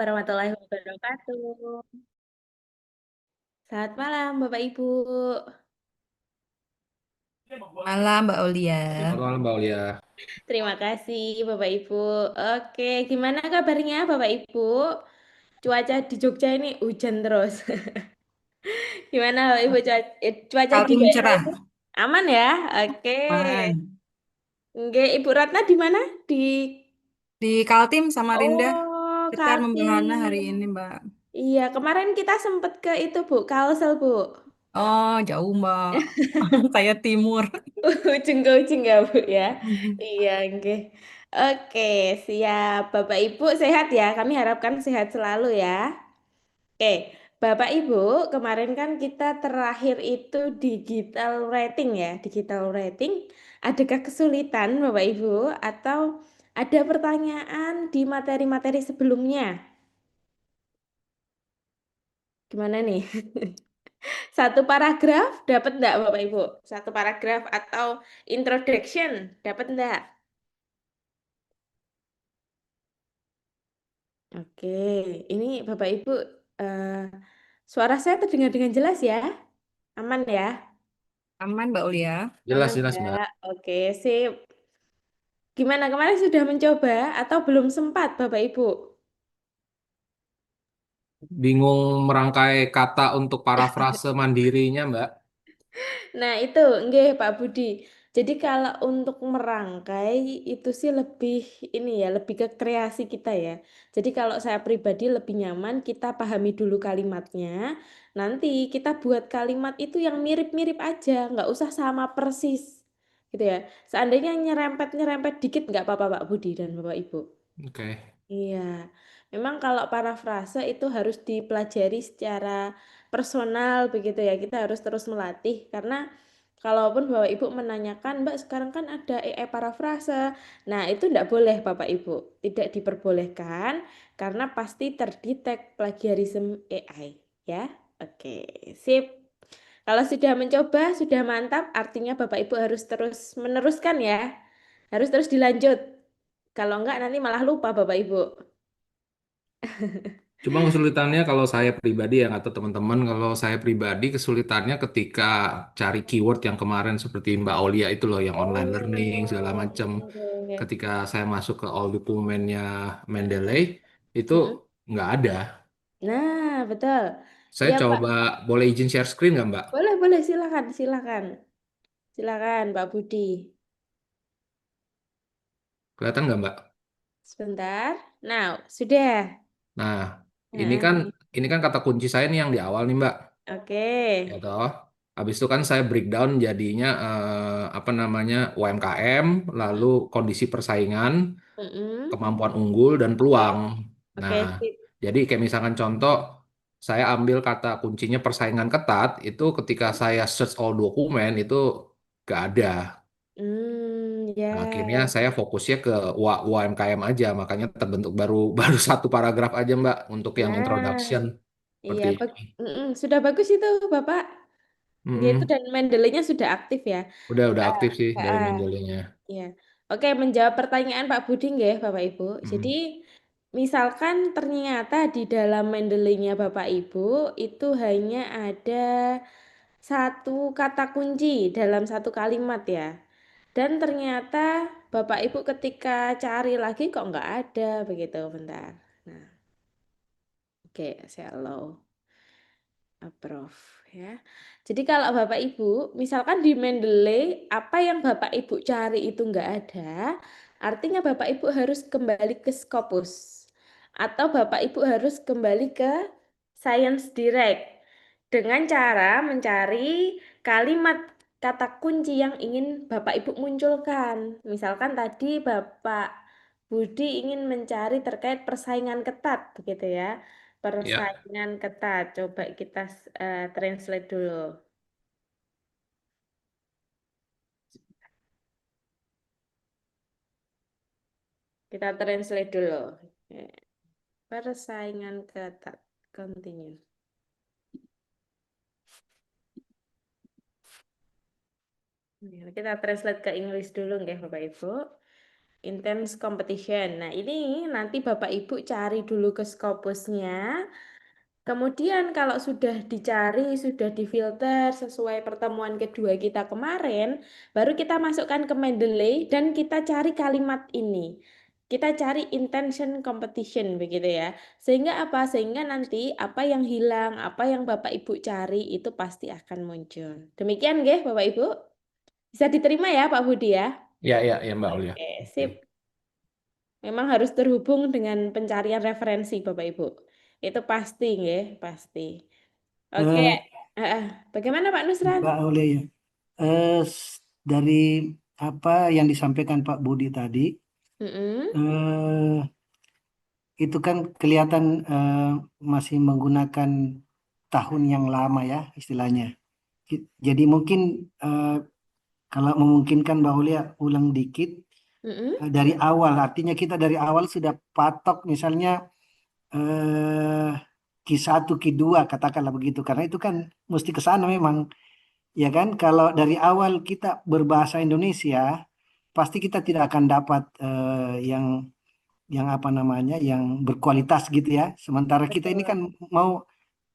warahmatullahi wabarakatuh. Selamat malam, Bapak Ibu. Malam Mbak Aulia. Selamat malam Mbak Aulia. Terima kasih, Bapak Ibu. Oke, gimana kabarnya, Bapak Ibu? Cuaca di Jogja ini hujan terus. Gimana, Bapak Ibu? Cuaca di Kaltim daerah cerah. itu aman ya? Oke. Man. Oke, Ibu Ratna di mana? Di Di Kaltim Samarinda. Oh, Sekitar membahana hari Kaltim. ini Mbak. Iya, kemarin kita sempet ke itu, Bu, Kalsel, Bu. Oh jauh Mbak. Saya timur. Ujung ke ujung ya, Bu ya. Iya, oke. Oke, siap. Bapak Ibu sehat ya. Kami harapkan sehat selalu ya. Oke, Bapak Ibu, kemarin kan kita terakhir itu digital rating ya. Digital rating. Adakah kesulitan Bapak Ibu atau ada pertanyaan di materi-materi sebelumnya? Gimana nih? Satu paragraf dapat enggak Bapak Ibu? Satu paragraf atau introduction dapat enggak? Oke, ini Bapak Ibu, eh, suara saya terdengar dengan jelas ya? Aman ya? Aman Mbak Aulia. Jelas Aman jelas ya? Mbak. Oke, sip. Gimana kemarin sudah mencoba atau belum sempat Bapak Ibu? Bingung merangkai kata untuk parafrase mandirinya Mbak. Nah, itu nggih Pak Budi. Jadi kalau untuk merangkai itu sih lebih ini ya, lebih ke kreasi kita ya. Jadi kalau saya pribadi lebih nyaman kita pahami dulu kalimatnya. Nanti kita buat kalimat itu yang mirip-mirip aja, nggak usah sama persis. Gitu ya. Seandainya nyerempet-nyerempet dikit nggak apa-apa Pak Budi dan Bapak Ibu. Oke. Iya, memang kalau parafrase itu harus dipelajari secara personal begitu ya. Kita harus terus melatih karena kalaupun Bapak Ibu menanyakan, Mbak sekarang kan ada AI parafrase. Nah, itu tidak boleh Bapak Ibu. Tidak diperbolehkan karena pasti terdetek plagiarisme AI ya. Oke, sip. Kalau sudah mencoba, sudah mantap, artinya Bapak Ibu harus terus meneruskan ya. Harus terus dilanjut. Kalau enggak nanti malah lupa Bapak Ibu. Cuma kesulitannya kalau saya pribadi ya atau teman-teman kalau saya pribadi kesulitannya ketika cari keyword yang kemarin seperti Mbak Aulia itu loh yang online learning segala Oh, macam. oke, oke. Ketika saya masuk ke all dokumennya Mendeley itu Mm-mm. nggak ada. Nah, betul. Saya Iya, Pak. coba boleh izin share screen nggak Mbak? Boleh, boleh, silakan, silakan. Silakan, Pak Budi. Kelihatan nggak Mbak? Sebentar. Nah, sudah. Nah, ini kan Heeh. ini kan kata kunci saya nih yang di awal nih Mbak. Oke. Ya toh. Habis itu kan saya breakdown jadinya apa namanya UMKM, lalu kondisi persaingan, Mm-mm. kemampuan unggul dan peluang. Nah, Oke, sip. jadi kayak misalkan contoh saya ambil kata kuncinya persaingan ketat itu ketika saya search all dokumen itu gak ada. Nah, akhirnya Ya. saya fokusnya ke UMKM aja, makanya terbentuk baru baru satu paragraf aja Mbak untuk yang Nah, introduction iya, seperti ini. mm-mm. Sudah bagus itu, Bapak. Gitu Mm-mm. dan Mendeley-nya sudah aktif ya. Udah Eh, aktif sih dari eh, Mendeley-nya. Iya. Oke, menjawab pertanyaan Pak Budi nggih, Bapak Ibu. Jadi, Mm. misalkan ternyata di dalam Mendeley-nya Bapak Ibu itu hanya ada satu kata kunci dalam satu kalimat ya. Dan ternyata Bapak Ibu ketika cari lagi kok nggak ada begitu, bentar. Nah, oke, saya allow. Approve ya. Jadi kalau Bapak Ibu, misalkan di Mendeley apa yang Bapak Ibu cari itu nggak ada, artinya Bapak Ibu harus kembali ke Scopus atau Bapak Ibu harus kembali ke Science Direct dengan cara mencari kalimat kata kunci yang ingin Bapak Ibu munculkan. Misalkan tadi Bapak Budi ingin mencari terkait persaingan ketat begitu ya. Ya, Persaingan ketat. Coba kita translate dulu. Kita translate dulu. Eh, Persaingan ketat. Continue. Kita translate ke English dulu nggih Bapak Ibu. Intense competition. Nah, ini nanti Bapak Ibu cari dulu ke Scopusnya. Kemudian kalau sudah dicari, sudah difilter sesuai pertemuan kedua kita kemarin, baru kita masukkan ke Mendeley dan kita cari kalimat ini. Kita cari intention competition begitu ya. Sehingga apa? Sehingga nanti apa yang hilang, apa yang Bapak Ibu cari itu pasti akan muncul. Demikian nggih Bapak Ibu? Bisa diterima ya Pak Budi ya? Ya, ya, ya Mbak Aulia. Oke, Oke. sip. Memang harus terhubung dengan pencarian referensi Bapak Ibu. Itu pasti nggih, pasti. Oke. Eh, Bagaimana Pak Nusran? Mbak Aulia ya. Dari apa yang disampaikan Pak Budi tadi, Mm-mm. eh, itu kan kelihatan masih menggunakan tahun yang lama ya istilahnya. Jadi mungkin eh, kalau memungkinkan Mbak Aulia ulang dikit Mm-mm. dari awal, artinya kita dari awal sudah patok misalnya eh, Q1, Q2 katakanlah begitu, karena itu kan mesti ke sana memang. Ya kan, kalau dari awal kita berbahasa Indonesia, pasti kita tidak akan dapat yang apa namanya, yang berkualitas gitu ya. Sementara kita ini Betul. kan mau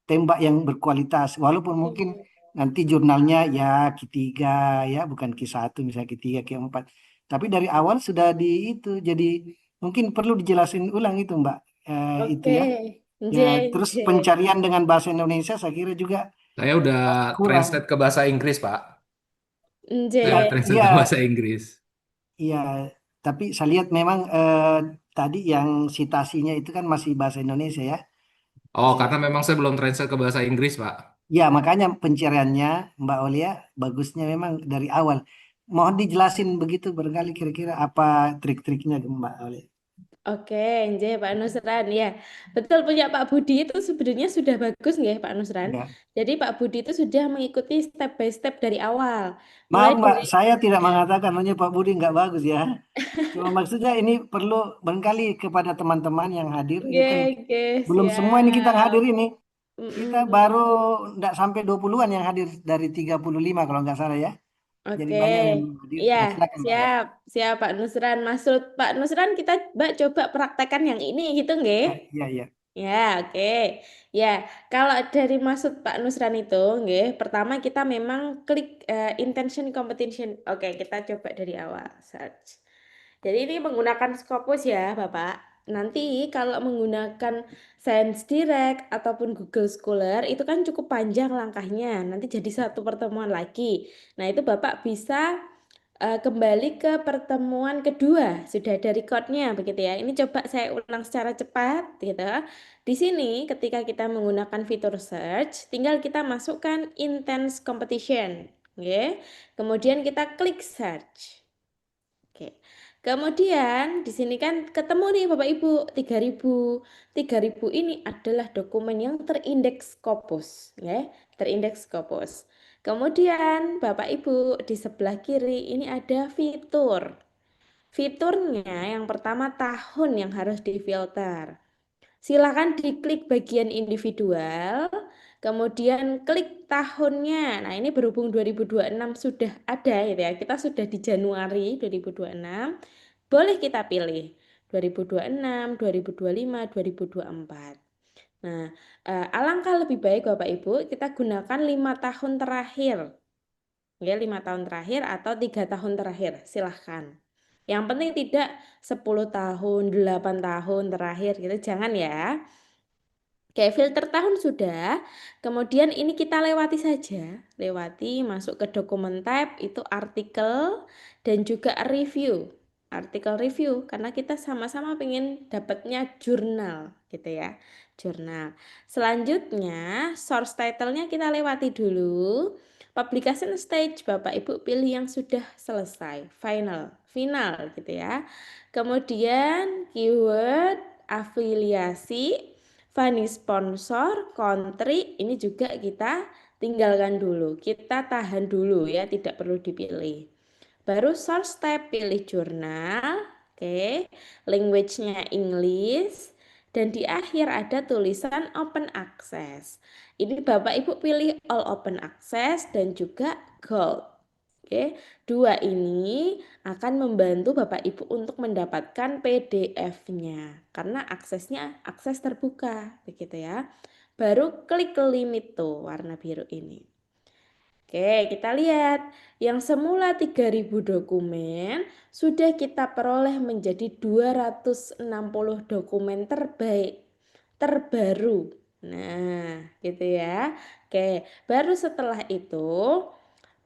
tembak yang berkualitas, walaupun mungkin Mm. nanti jurnalnya ya Q3 ya, bukan Q1 misalnya Q3, Q4. Tapi dari awal sudah di itu, jadi mungkin perlu dijelasin ulang itu Mbak, itu Oke. ya. Ya, Nje, terus nje. pencarian dengan bahasa Indonesia saya kira juga Saya udah kurang. translate ke bahasa Inggris, Pak. Saya Ya, udah Nje. translate ke iya. bahasa Inggris. Iya, tapi saya lihat memang tadi yang citasinya itu kan masih bahasa Indonesia ya. Oh, Ya, karena memang saya belum translate ke bahasa Inggris, Pak. ya makanya pencariannya Mbak Olia bagusnya memang dari awal. Mohon dijelasin begitu barangkali kira-kira apa trik-triknya Mbak Olia. Oke, nje Pak Nusran ya. Betul punya Pak Budi itu sebenarnya sudah bagus nggih Pak Nusran. Ya. Jadi Pak Budi itu sudah mengikuti step by step dari awal. Mulai Maaf Mbak, dari saya tidak mengatakan hanya Pak Budi nggak bagus ya. Cuma maksudnya ini perlu barangkali kepada teman-teman yang hadir. Ini kan nggih, nggih, belum semua ini kita siap. hadir ini. Kita baru Mm-mm. nggak sampai 20-an yang hadir dari 35 kalau nggak salah ya. Jadi Oke, banyak yang belum hadir. ya Ya, silakan Mbak ya. siap, siap Pak Nusran. Maksud Pak Nusran kita Mbak coba praktekkan yang ini gitu nggih? Ya, ya, ya. Ya, oke. Ya, kalau dari maksud Pak Nusran itu nggih, pertama kita memang klik intention competition. Oke, kita coba dari awal search. Jadi ini menggunakan Scopus ya, Bapak. Nanti kalau menggunakan Science Direct ataupun Google Scholar itu kan cukup panjang langkahnya. Nanti jadi satu pertemuan lagi. Nah, itu Bapak bisa kembali ke pertemuan kedua. Sudah ada recordnya begitu ya. Ini coba saya ulang secara cepat gitu. Di sini ketika kita menggunakan fitur search, tinggal kita masukkan intense competition. Oke. Kemudian kita klik search. Oke. Kemudian di sini kan ketemu nih Bapak Ibu 3000. 3000 ini adalah dokumen yang terindeks Scopus, ya, terindeks Scopus. Kemudian Bapak Ibu di sebelah kiri ini ada fitur. Fiturnya yang pertama tahun yang harus difilter. Silakan diklik bagian individual, kemudian klik tahunnya. Nah, ini berhubung 2026 sudah ada gitu ya. Kita sudah di Januari 2026. Boleh kita pilih 2026, 2025, 2024. Nah, alangkah lebih baik Bapak Ibu kita gunakan 5 tahun terakhir. Ya, 5 tahun terakhir atau 3 tahun terakhir. Silahkan. Yang penting tidak 10 tahun, 8 tahun terakhir gitu. Jangan ya. Kayak filter tahun sudah, kemudian ini kita lewati saja, lewati masuk ke dokumen tab itu artikel dan juga review, artikel review karena kita sama-sama pengen dapatnya jurnal gitu ya, jurnal. Selanjutnya source title-nya kita lewati dulu, publication stage Bapak Ibu pilih yang sudah selesai, final, final gitu ya. Kemudian keyword afiliasi. Funny sponsor, country, ini juga kita tinggalkan dulu. Kita tahan dulu ya, tidak perlu dipilih. Baru source type, pilih jurnal. Oke, language-nya English. Dan di akhir ada tulisan open access. Ini Bapak Ibu pilih all open access dan juga gold. Oke, dua ini akan membantu Bapak Ibu untuk mendapatkan PDF-nya karena aksesnya akses terbuka, begitu ya. Baru klik limit tuh warna biru ini. Oke, kita lihat yang semula 3.000 dokumen sudah kita peroleh menjadi 260 dokumen terbaru. Nah, gitu ya. Oke, baru setelah itu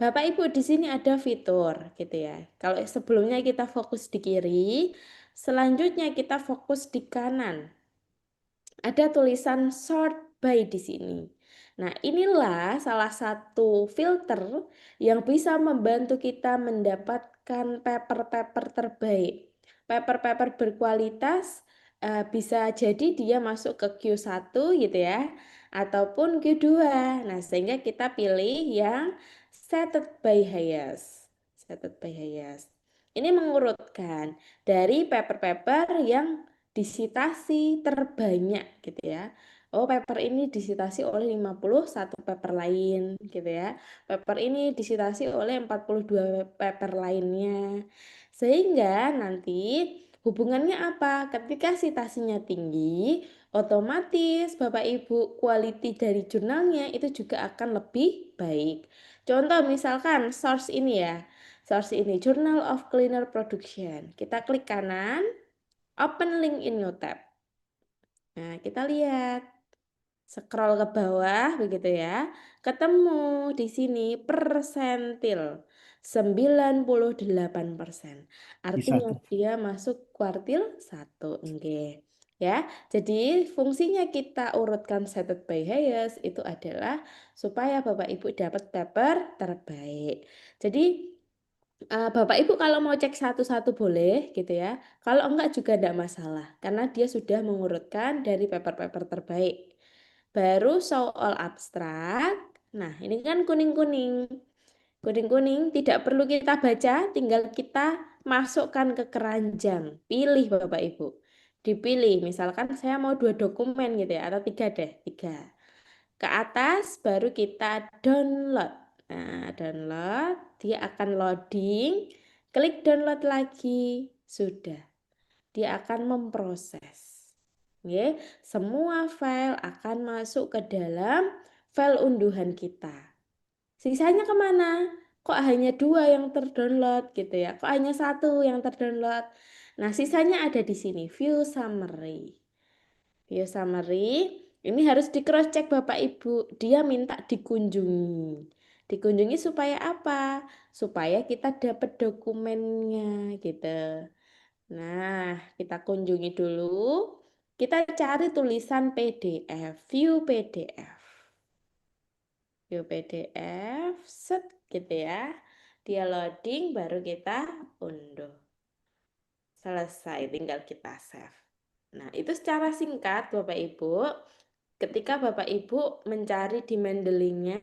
Bapak Ibu di sini ada fitur gitu ya. Kalau sebelumnya kita fokus di kiri, selanjutnya kita fokus di kanan. Ada tulisan sort by di sini. Nah, inilah salah satu filter yang bisa membantu kita mendapatkan paper-paper terbaik. Paper-paper berkualitas bisa jadi dia masuk ke Q1 gitu ya, ataupun Q2. Nah, sehingga kita pilih yang Cited by Hayes. Cited by Hayes. Ini mengurutkan dari paper-paper yang disitasi terbanyak gitu ya. Oh, paper ini disitasi oleh 51 paper lain gitu ya. Paper ini disitasi oleh 42 paper lainnya. Sehingga nanti hubungannya apa? Ketika citasinya tinggi, otomatis Bapak Ibu quality dari jurnalnya itu juga akan lebih baik. Contoh misalkan source ini ya. Source ini Journal of Cleaner Production. Kita klik kanan, open link in new tab. Nah, kita lihat, scroll ke bawah begitu ya. Ketemu di sini persentil 98%. Bisa Artinya tuh. dia masuk kuartil 1. Oke. Ya, jadi fungsinya kita urutkan Cited by Hayes itu adalah supaya Bapak Ibu dapat paper terbaik. Jadi Bapak Ibu kalau mau cek satu-satu boleh gitu ya. Kalau enggak juga enggak masalah karena dia sudah mengurutkan dari paper-paper terbaik. Baru show all abstract. Nah, ini kan kuning-kuning. Kuning-kuning tidak perlu kita baca, tinggal kita masukkan ke keranjang. Pilih Bapak Ibu. Dipilih, misalkan saya mau 2 dokumen gitu ya, atau 3 deh, 3. Ke atas baru kita download. Nah, download, dia akan loading. Klik download lagi. Sudah. Dia akan memproses. Oke, semua file akan masuk ke dalam file unduhan kita. Sisanya kemana? Kok hanya 2 yang terdownload gitu ya? Kok hanya 1 yang terdownload? Nah, sisanya ada di sini, view summary. View summary, ini harus di cross check Bapak Ibu. Dia minta dikunjungi. Dikunjungi supaya apa? Supaya kita dapat dokumennya gitu. Nah, kita kunjungi dulu. Kita cari tulisan PDF, view PDF. View PDF, set gitu ya. Dia loading baru kita unduh. Selesai, tinggal kita save. Nah, itu secara singkat Bapak Ibu. Ketika Bapak Ibu mencari di Mendeley-nya,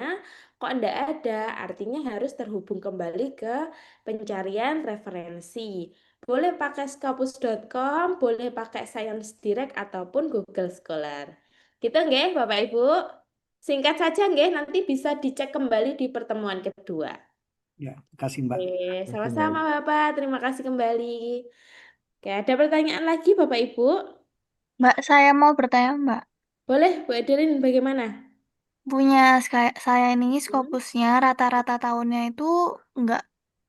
kok enggak ada, artinya harus terhubung kembali ke pencarian referensi. Boleh pakai scopus.com, boleh pakai Science Direct ataupun Google Scholar. Gitu nggih Bapak Ibu? Singkat saja nggih, nanti bisa dicek kembali di pertemuan kedua. Ya, kasih Mbak. Oke, Oke, sama-sama baik. Bapak, terima kasih kembali. Oke, ada pertanyaan lagi Bapak Ibu? Mbak, saya mau bertanya, Mbak. Boleh, Bu Edelin bagaimana? Punya saya ini Hmm? Scopusnya rata-rata tahunnya itu nggak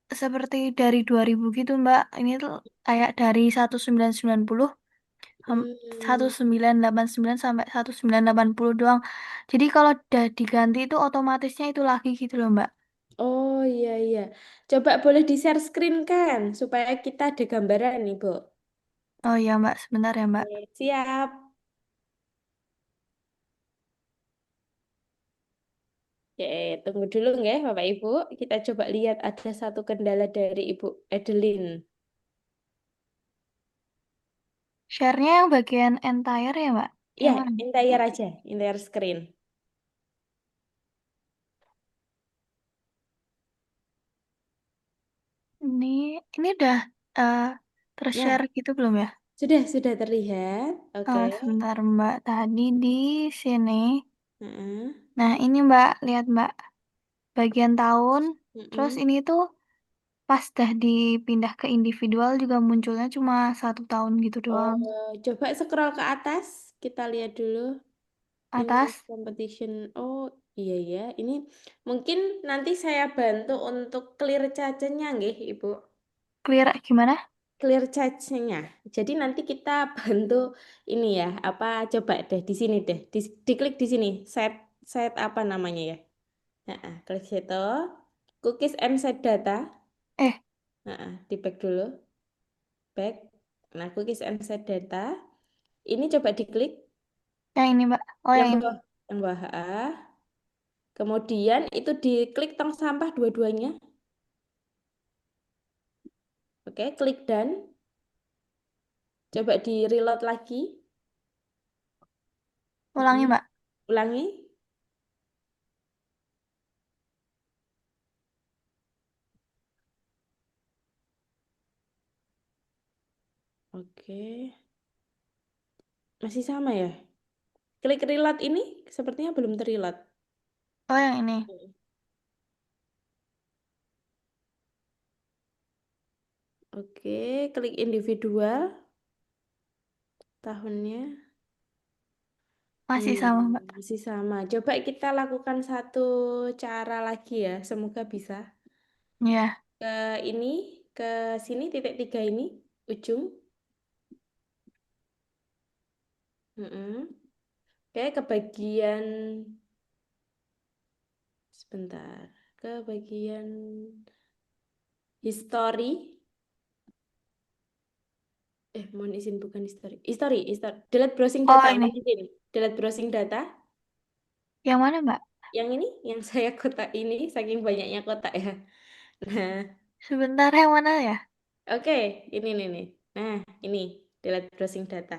seperti dari 2000 gitu, Mbak. Ini tuh kayak dari 1990, Hmm. 1989 sampai 1980 doang. Jadi kalau udah diganti itu otomatisnya itu lagi gitu loh, Mbak. Oh iya iya. Coba boleh di-share screen kan supaya kita ada gambaran nih, Bu. Oh iya, Mbak. Sebentar ya, Mbak. Oke, siap. Oke, tunggu dulu nggak Bapak Ibu. Kita coba lihat ada satu kendala dari Ibu Edelin. Share-nya yang bagian entire ya, Mbak? Ya, Yang mana? entire aja, entire screen. Ini udah eh, Nah, tershare gitu belum ya? sudah terlihat. Oke. Oh, sebentar Mbak. Tadi di sini. Heeh. Nah, ini Mbak, lihat Mbak. Bagian tahun. Terus Mm-mm. ini tuh pas dah dipindah ke individual juga munculnya cuma 1 tahun gitu doang. Coba scroll ke atas, kita lihat dulu. Ini Atas, competition. Oh, iya ya. Ini mungkin nanti saya bantu untuk clear cache-nya nggih, Ibu. clear gimana? Clear cache-nya. Jadi nanti kita bantu ini ya, apa coba deh di sini deh. Diklik di sini. Set set apa namanya ya? Klik situ. Cookies and set data. Eh, Di back dulu. Back. Nah, cookies and set data. Ini coba diklik yang ini Mbak. Oh, yang yang ini. bawah. Yang bawah. Kemudian itu diklik tong sampah dua-duanya. Oke, klik done. Coba di reload lagi. Ulangi Mbak. Ulangi. Oke. Masih sama ya? Klik reload ini sepertinya belum terreload. Oh, yang ini. Oke, klik individual. Tahunnya. Masih sama Mbak. Masih sama. Coba kita lakukan satu cara lagi ya. Semoga bisa. Ya, Ke ini, ke sini titik 3 ini, ujung. Oke, ke bagian sebentar. Ke bagian history. Mohon izin bukan history. History. Delete browsing oh data. ini. Mohon izin. Delete browsing data. Yang mana Mbak? Yang ini, yang saya kotak ini, saking banyaknya kotak ya. Nah, Sebentar, yang mana ya? oke, ini nih. Nah, ini delete browsing data.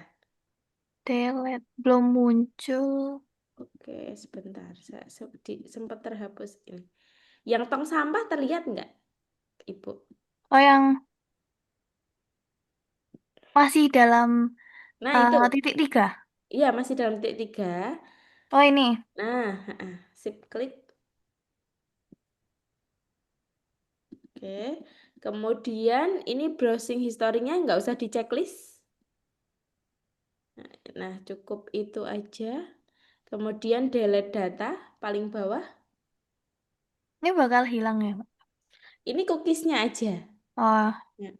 Delete, belum muncul. Oke, sebentar. Saya sempat terhapus ini. Yang tong sampah terlihat nggak, Ibu? Oh, yang masih dalam Nah, itu. titik 3. Iya, masih dalam titik 3. Oh, ini. Nah, sip klik. Oke. Kemudian ini browsing historinya nggak usah di checklist. Nah, cukup itu aja. Kemudian delete data paling bawah. Ini bakal hilang ya Mbak? Ini cookiesnya aja. Oh, Nah,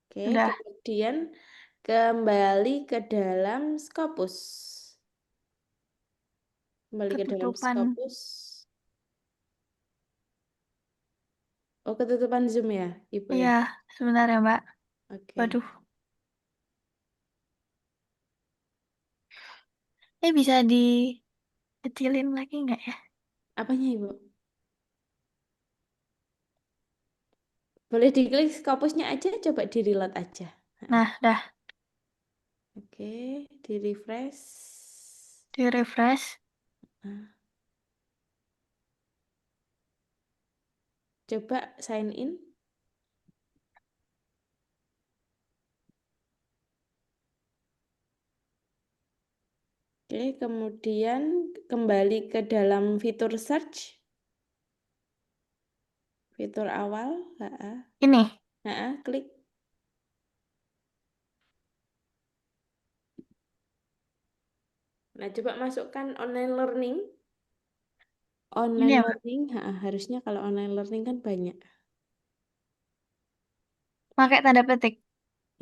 oke, udah kemudian kembali ke dalam Scopus. Kembali ke dalam ketutupan. Scopus. Oh, ketutupan Zoom ya, Ibu ya? Iya, sebentar ya Mbak. Oke. Waduh. Bisa dikecilin lagi nggak ya? Apanya, Ibu? Boleh diklik Scopusnya aja, coba di reload aja. Nah, dah Oke, di refresh. di refresh. Coba sign in. Oke, kemudian kembali ke dalam fitur search. Fitur awal. Ini. Klik. Nah, coba masukkan online learning. Ini Online ya Mbak. learning, harusnya kalau online learning kan banyak. Pakai tanda petik.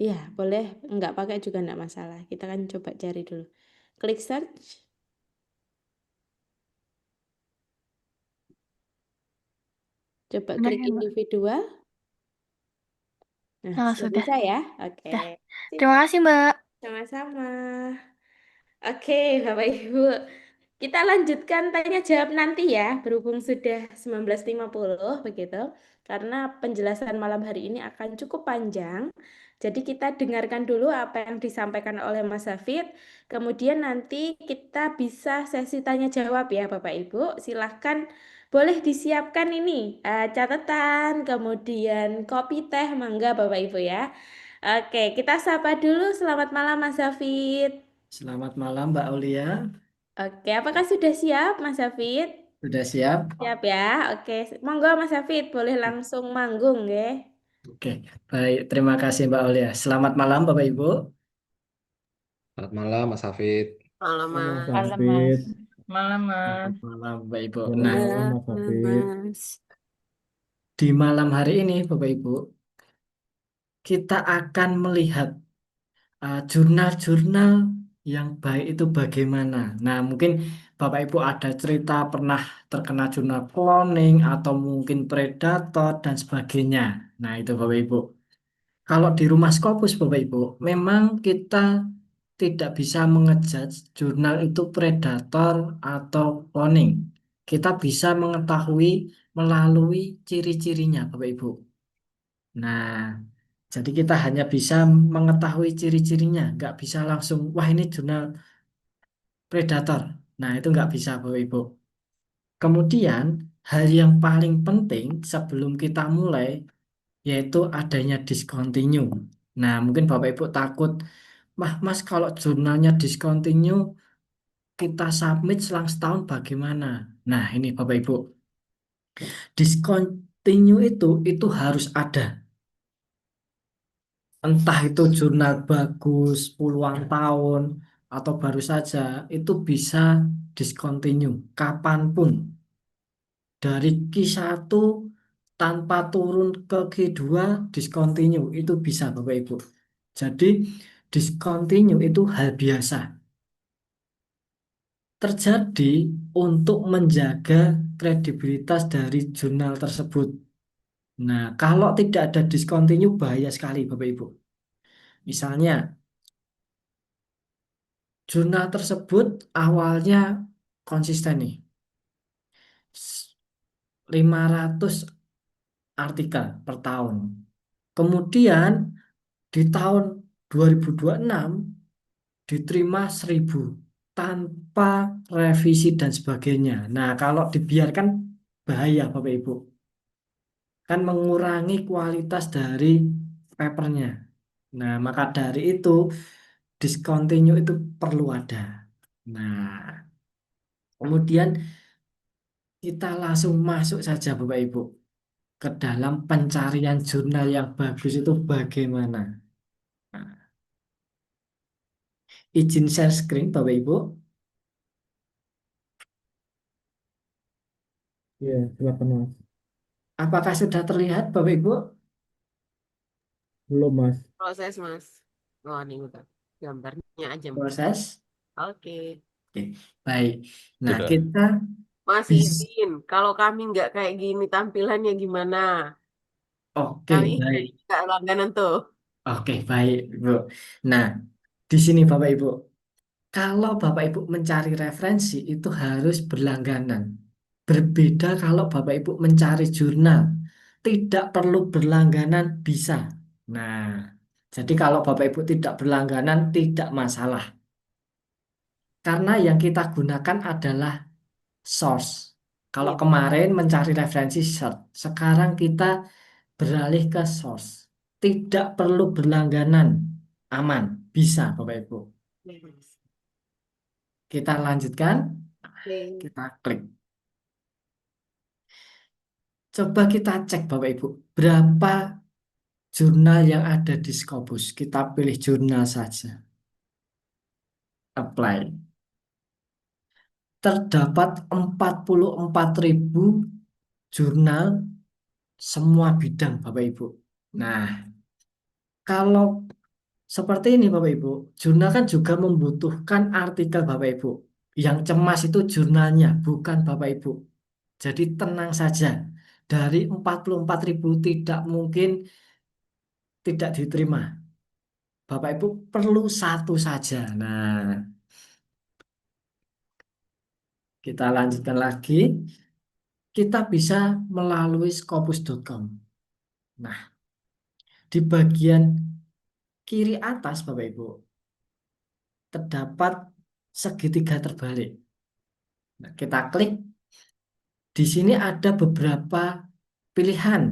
Iya, boleh. Nggak pakai juga nggak masalah. Kita kan coba cari dulu. Klik search. Coba Udah klik ya Mbak. individual. Nah, Oh, sudah sudah. bisa ya? Oke. Dah. Sip. Terima kasih Mbak. Sama-sama. Oke, Bapak Ibu. Kita lanjutkan tanya jawab nanti ya, berhubung sudah 19.50 begitu. Karena penjelasan malam hari ini akan cukup panjang. Jadi kita dengarkan dulu apa yang disampaikan oleh Mas Hafid. Kemudian nanti kita bisa sesi tanya jawab ya Bapak Ibu. Silahkan boleh disiapkan ini catatan, kemudian kopi teh, mangga Bapak Ibu ya. Oke, kita sapa dulu. Selamat malam Mas Hafid. Selamat malam Mbak Aulia. Oke, apakah sudah siap Mas Hafid? Sudah siap? Siap ya? Oke. Monggo Mas Hafid, boleh langsung manggung ya. Oke, baik. Terima kasih Mbak Aulia. Selamat malam Bapak Ibu. Selamat malam, Mas Hafid. Malam, Halo Mas Mas. Malam, Hafid. Mas. Malam, Mas. Selamat malam Bapak Ibu. Selamat Nah, malam Ya, Mas Hafid. Mas. di malam hari ini Bapak Ibu, kita akan melihat jurnal-jurnal yang baik itu bagaimana. Nah, mungkin Bapak Ibu ada cerita pernah terkena jurnal cloning atau mungkin predator dan sebagainya. Nah, itu Bapak Ibu. Kalau di rumah Scopus Bapak Ibu, memang kita tidak bisa mengejudge jurnal itu predator atau cloning. Kita bisa mengetahui melalui ciri-cirinya Bapak Ibu. Nah, jadi kita hanya bisa mengetahui ciri-cirinya, nggak bisa langsung, wah ini jurnal predator. Nah, itu nggak bisa Bapak Ibu. Kemudian, hal yang paling penting sebelum kita mulai, yaitu adanya discontinue. Nah, mungkin Bapak Ibu takut, Mas kalau jurnalnya discontinue, kita submit selang setahun bagaimana? Nah, ini Bapak Ibu, discontinue itu harus ada. Entah itu jurnal bagus puluhan tahun atau baru saja, itu bisa discontinue kapanpun. Dari Q1 tanpa turun ke Q2 discontinue itu bisa Bapak Ibu. Jadi discontinue itu hal biasa terjadi untuk menjaga kredibilitas dari jurnal tersebut. Nah, kalau tidak ada discontinue bahaya sekali Bapak Ibu. Misalnya jurnal tersebut awalnya konsisten nih. 500 artikel per tahun. Kemudian di tahun 2026 diterima 1000 tanpa revisi dan sebagainya. Nah, kalau dibiarkan bahaya Bapak Ibu. Kan mengurangi kualitas dari papernya. Nah, maka dari itu discontinue itu perlu ada. Nah, kemudian kita langsung masuk saja Bapak Ibu ke dalam pencarian jurnal yang bagus itu bagaimana. Nah, izin share screen Bapak Ibu. Iya, silakan Mas. Apakah sudah terlihat Bapak Ibu? Belum Mas. Proses, Mas. Oh, ini udah. Gambarnya aja, Mas. Proses. Oke. Oke, baik. Nah, Sudah. kita Mas bis- izin, kalau kami nggak kayak gini tampilannya gimana? Oke, Kami baik. nggak langganan tuh. Oke, baik, Bu. Nah, di sini Bapak Ibu, kalau Bapak Ibu mencari referensi itu harus berlangganan. Berbeda kalau Bapak Ibu mencari jurnal, tidak perlu berlangganan bisa. Nah, jadi kalau Bapak Ibu tidak berlangganan tidak masalah. Karena yang kita gunakan adalah source. Kalau Iya. kemarin mencari referensi search, sekarang kita beralih ke source. Tidak perlu berlangganan, aman, bisa Bapak Ibu. Iya, Mas. Kita lanjutkan, Oke. kita klik. Coba kita cek Bapak Ibu, berapa jurnal yang ada di Scopus. Kita pilih jurnal saja. Apply. Terdapat 44.000 jurnal semua bidang Bapak Ibu. Nah, kalau seperti ini Bapak Ibu, jurnal kan juga membutuhkan artikel Bapak Ibu. Yang cemas itu jurnalnya, bukan Bapak Ibu. Jadi tenang saja. Dari 44.000 tidak mungkin tidak diterima. Bapak Ibu perlu satu saja. Nah, kita lanjutkan lagi. Kita bisa melalui scopus.com. Nah, di bagian kiri atas Bapak Ibu terdapat segitiga terbalik. Nah, kita klik. Di sini ada beberapa pilihan.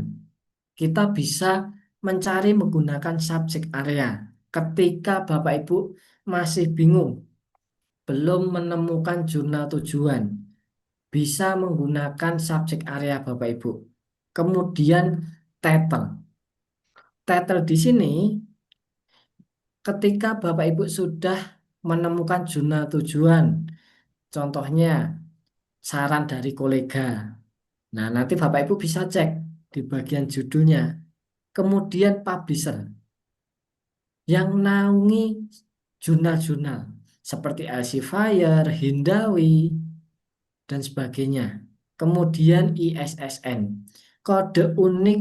Kita bisa mencari menggunakan subjek area. Ketika Bapak Ibu masih bingung, belum menemukan jurnal tujuan, bisa menggunakan subjek area Bapak Ibu. Kemudian title. Title di sini ketika Bapak Ibu sudah menemukan jurnal tujuan, contohnya saran dari kolega. Nah, nanti Bapak Ibu bisa cek di bagian judulnya. Kemudian publisher yang naungi jurnal-jurnal seperti Elsevier, Hindawi, dan sebagainya. Kemudian ISSN, kode unik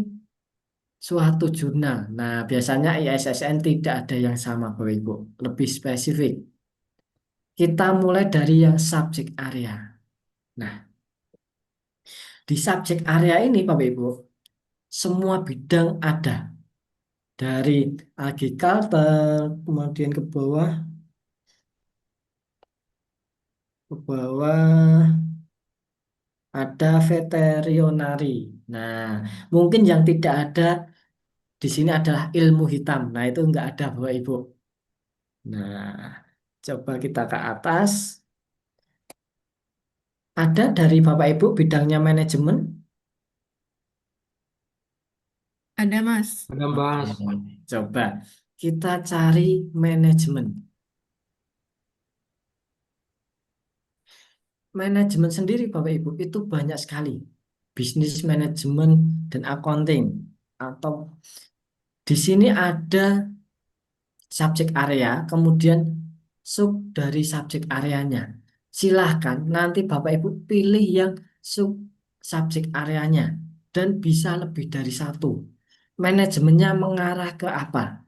suatu jurnal. Nah, biasanya ISSN tidak ada yang sama, Bapak Ibu, lebih spesifik. Kita mulai dari yang subjek area. Nah, di subjek area ini, Bapak Ibu, semua bidang ada. Dari agriculture, kemudian ke bawah ada veterinary. Nah, mungkin yang tidak ada di sini adalah ilmu hitam. Nah, itu enggak ada, Bapak Ibu. Nah, coba kita ke atas. Ada dari Bapak Ibu bidangnya manajemen? Ada, Mas. Ada Oke, Mas. coba kita cari manajemen. Manajemen sendiri Bapak Ibu itu banyak sekali. Bisnis manajemen dan accounting. Atau di sini ada subjek area, kemudian sub dari subjek areanya. Silahkan nanti Bapak Ibu pilih yang sub subjek areanya dan bisa lebih dari satu. Manajemennya mengarah ke apa?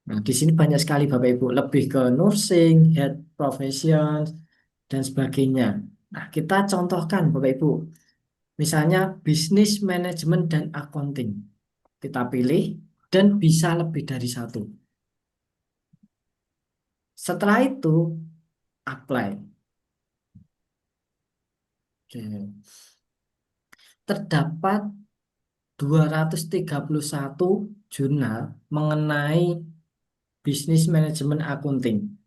Nah, di sini banyak sekali Bapak Ibu, lebih ke nursing, health profession, dan sebagainya. Nah, kita contohkan Bapak Ibu, misalnya bisnis manajemen dan accounting. Kita pilih dan bisa lebih dari satu. Setelah itu, apply. Oke. Terdapat 231 jurnal mengenai bisnis manajemen accounting.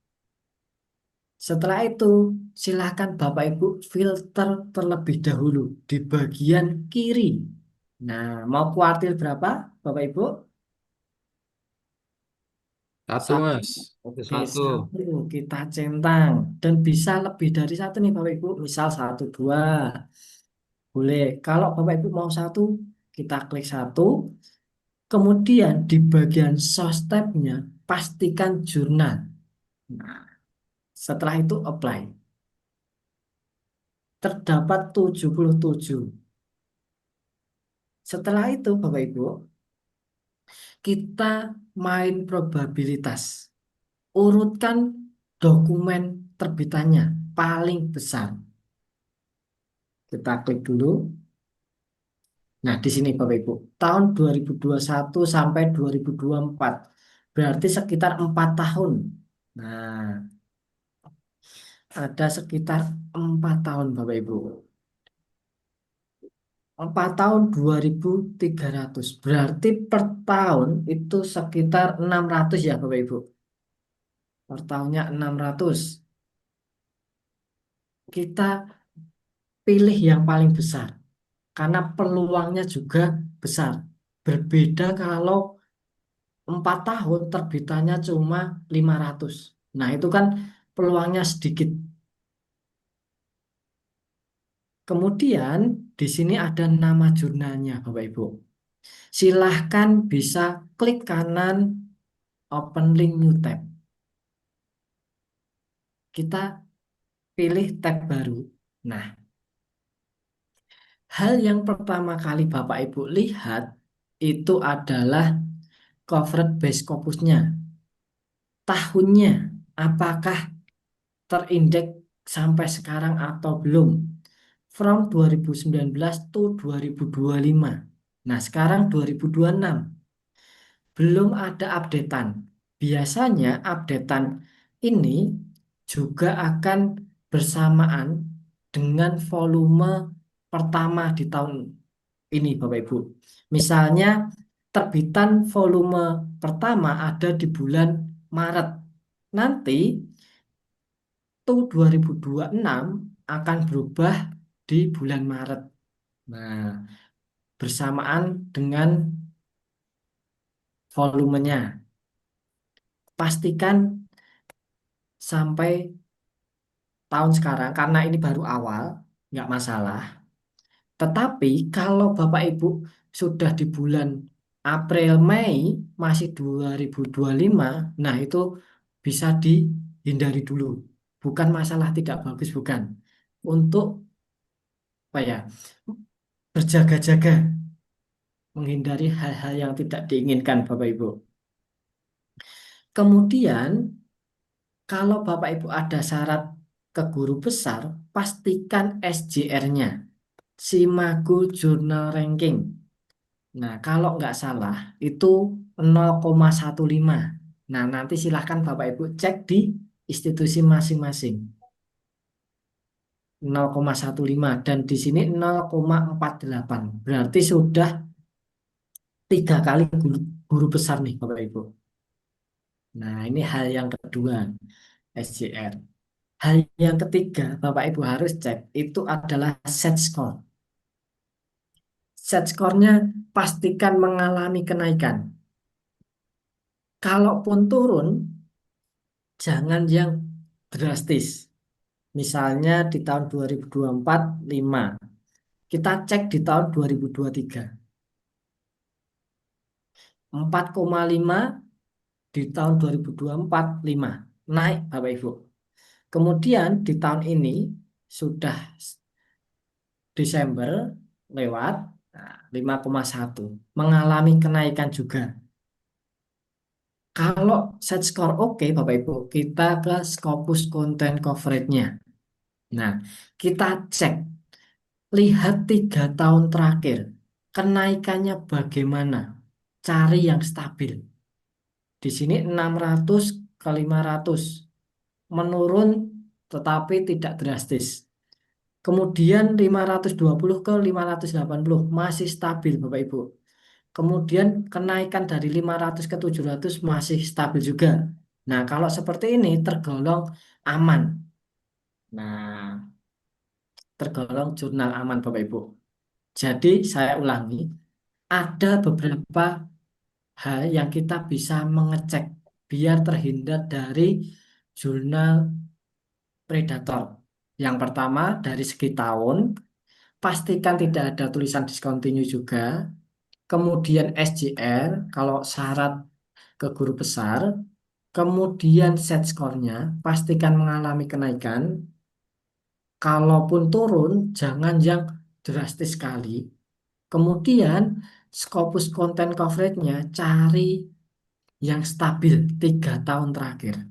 Setelah itu, silakan Bapak Ibu filter terlebih dahulu di bagian kiri. Nah, mau kuartil berapa, Bapak Ibu? Satu, Satu. Mas. Oke, Satu. satu kita centang dan bisa lebih dari satu nih Bapak Ibu. Misal satu dua boleh. Kalau Bapak Ibu mau satu, kita klik satu. Kemudian di bagian source tab-nya pastikan jurnal. Nah, setelah itu apply. Terdapat 77. Setelah itu Bapak Ibu, kita main probabilitas. Urutkan dokumen terbitannya paling besar. Kita klik dulu. Nah, di sini Bapak Ibu, tahun 2021 sampai 2024. Berarti sekitar 4 tahun. Nah, ada sekitar 4 tahun Bapak Ibu. 4 tahun 2.300. Berarti per tahun itu sekitar 600 ya Bapak Ibu. Per tahunnya 600. Kita pilih yang paling besar. Karena peluangnya juga besar. Berbeda kalau 4 tahun terbitannya cuma 500. Nah, itu kan peluangnya sedikit. Kemudian di sini ada nama jurnalnya, Bapak Ibu. Silahkan bisa klik kanan, open link new tab. Kita pilih tab baru. Nah, hal yang pertama kali Bapak Ibu lihat itu adalah covered base corpusnya. Tahunnya, apakah terindeks sampai sekarang atau belum? From 2019 to 2025. Nah, sekarang 2026. Belum ada updatean. Biasanya updatean ini juga akan bersamaan dengan volume pertama di tahun ini, Bapak Ibu. Misalnya, terbitan volume pertama ada di bulan Maret. Nanti 2026 akan berubah di bulan Maret. Nah, bersamaan dengan volumenya. Pastikan sampai tahun sekarang, karena ini baru awal, nggak masalah. Tetapi kalau Bapak Ibu sudah di bulan April, Mei, masih 2025, nah itu bisa dihindari dulu. Bukan masalah tidak bagus, bukan. Untuk apa ya, berjaga-jaga, menghindari hal-hal yang tidak diinginkan Bapak Ibu. Kemudian, kalau Bapak Ibu ada syarat ke guru besar, pastikan SJR-nya, Simago Journal Ranking. Nah, kalau nggak salah itu 0,15. Nah, nanti silahkan Bapak Ibu cek di institusi masing-masing. 0,15 dan di sini 0,48. Berarti sudah 3 kali guru besar nih Bapak Ibu. Nah, ini hal yang kedua, SJR. Hal yang ketiga, Bapak Ibu harus cek itu adalah set score. Set score-nya pastikan mengalami kenaikan. Kalaupun turun, jangan yang drastis. Misalnya di tahun 2024, 5. Kita cek di tahun 2023. 4,5 di tahun 2024, 5. Naik Bapak Ibu. Kemudian di tahun ini sudah Desember lewat, nah, 5,1. Mengalami kenaikan juga. Kalau set score oke Bapak Ibu, kita ke Scopus Content Coverage-nya. Nah, kita cek, lihat 3 tahun terakhir, kenaikannya bagaimana, cari yang stabil. Di sini 600 ke 500, menurun tetapi tidak drastis. Kemudian 520 ke 580 masih stabil Bapak Ibu. Kemudian kenaikan dari 500 ke 700 masih stabil juga. Nah, kalau seperti ini tergolong aman. Nah, tergolong jurnal aman Bapak Ibu. Jadi saya ulangi, ada beberapa hal yang kita bisa mengecek biar terhindar dari jurnal predator. Yang pertama dari segi tahun, pastikan tidak ada tulisan discontinue juga. Kemudian SJR, kalau syarat ke guru besar. Kemudian set skornya, pastikan mengalami kenaikan. Kalaupun turun, jangan yang drastis sekali. Kemudian Scopus Content Coverage-nya cari yang stabil 3 tahun terakhir.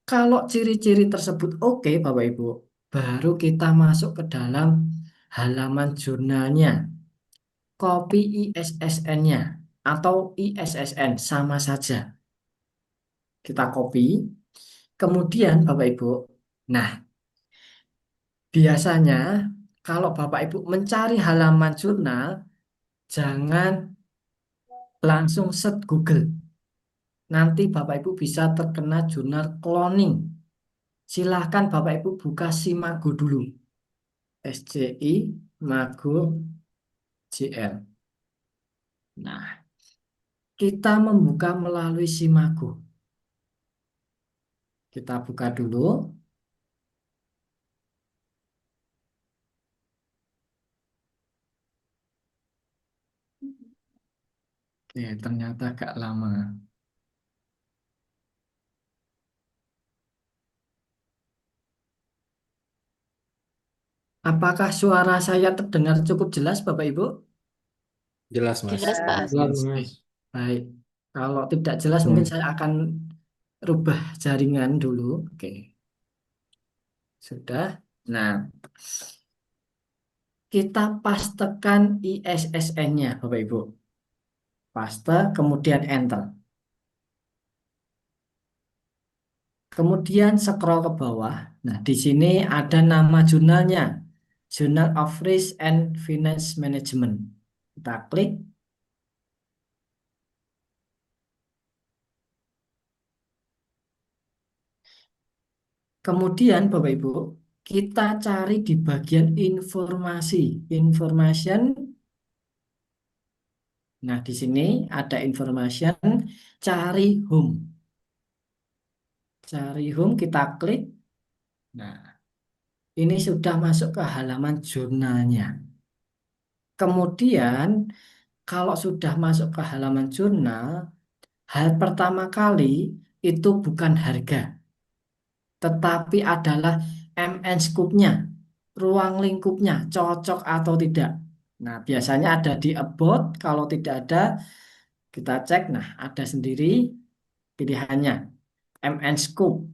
Kalau ciri-ciri tersebut oke Bapak Ibu, baru kita masuk ke dalam halaman jurnalnya. Copy ISSN-nya atau ISSN sama saja. Kita copy. Kemudian Bapak Ibu, nah biasanya kalau Bapak Ibu mencari halaman jurnal, jangan langsung search Google. Nanti Bapak Ibu bisa terkena jurnal cloning. Silahkan Bapak Ibu buka Simago dulu. SCI Mago JL. Nah, kita membuka melalui Simago. Kita buka dulu. Oke, ternyata agak lama. Apakah suara saya terdengar cukup jelas, Bapak Ibu? Jelas, Mas. Jelas, Pak. Jelas, Oke, Mas. baik. Kalau tidak jelas, mungkin saya akan rubah jaringan dulu. Oke, sudah. Nah, kita pastekan ISSN-nya, Bapak Ibu. Paste, kemudian enter. Kemudian scroll ke bawah. Nah, di sini ada nama jurnalnya. Journal of Risk and Finance Management. Kita klik. Kemudian Bapak Ibu, Kita cari di bagian informasi. Information. Nah, di sini ada information, cari home. Cari home, kita klik. Nah, ini sudah masuk ke halaman jurnalnya. Kemudian, kalau sudah masuk ke halaman jurnal, hal pertama kali itu bukan harga, tetapi adalah MN scoop-nya, ruang lingkupnya, cocok atau tidak. Nah, biasanya ada di about, kalau tidak ada, kita cek. Nah, ada sendiri pilihannya, MN scoop.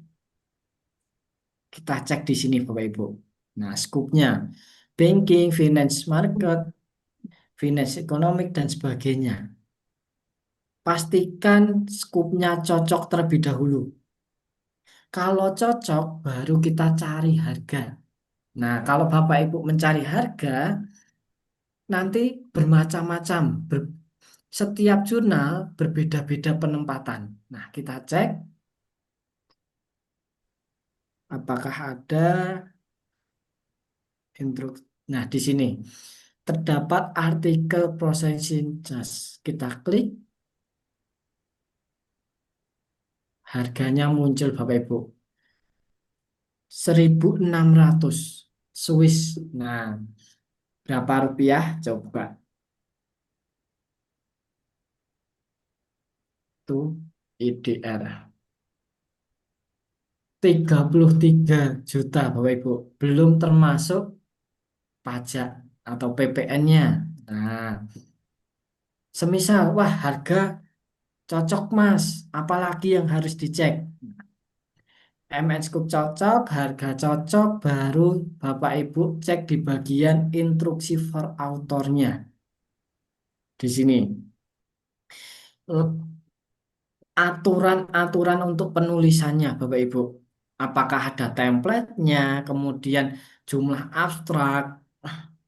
Kita cek di sini Bapak Ibu. Nah, scoop-nya, banking, finance market, finance economic, dan sebagainya. Pastikan scoop-nya cocok terlebih dahulu. Kalau cocok, baru kita cari harga. Nah, kalau Bapak Ibu mencari harga, nanti bermacam-macam. Setiap jurnal berbeda-beda penempatan. Nah, kita cek apakah ada intro. Nah, di sini terdapat artikel processing charge. Kita klik, harganya muncul Bapak Ibu. 1.600 Swiss. Nah, berapa rupiah? Coba. Itu IDR. 33 juta Bapak Ibu. Belum termasuk pajak atau PPN-nya. Nah, semisal, wah harga cocok Mas, apalagi yang harus dicek? MN Scoop cocok, harga cocok, baru Bapak Ibu cek di bagian instruksi for authornya. Di sini. Aturan-aturan untuk penulisannya Bapak Ibu. Apakah ada template-nya, kemudian jumlah abstrak,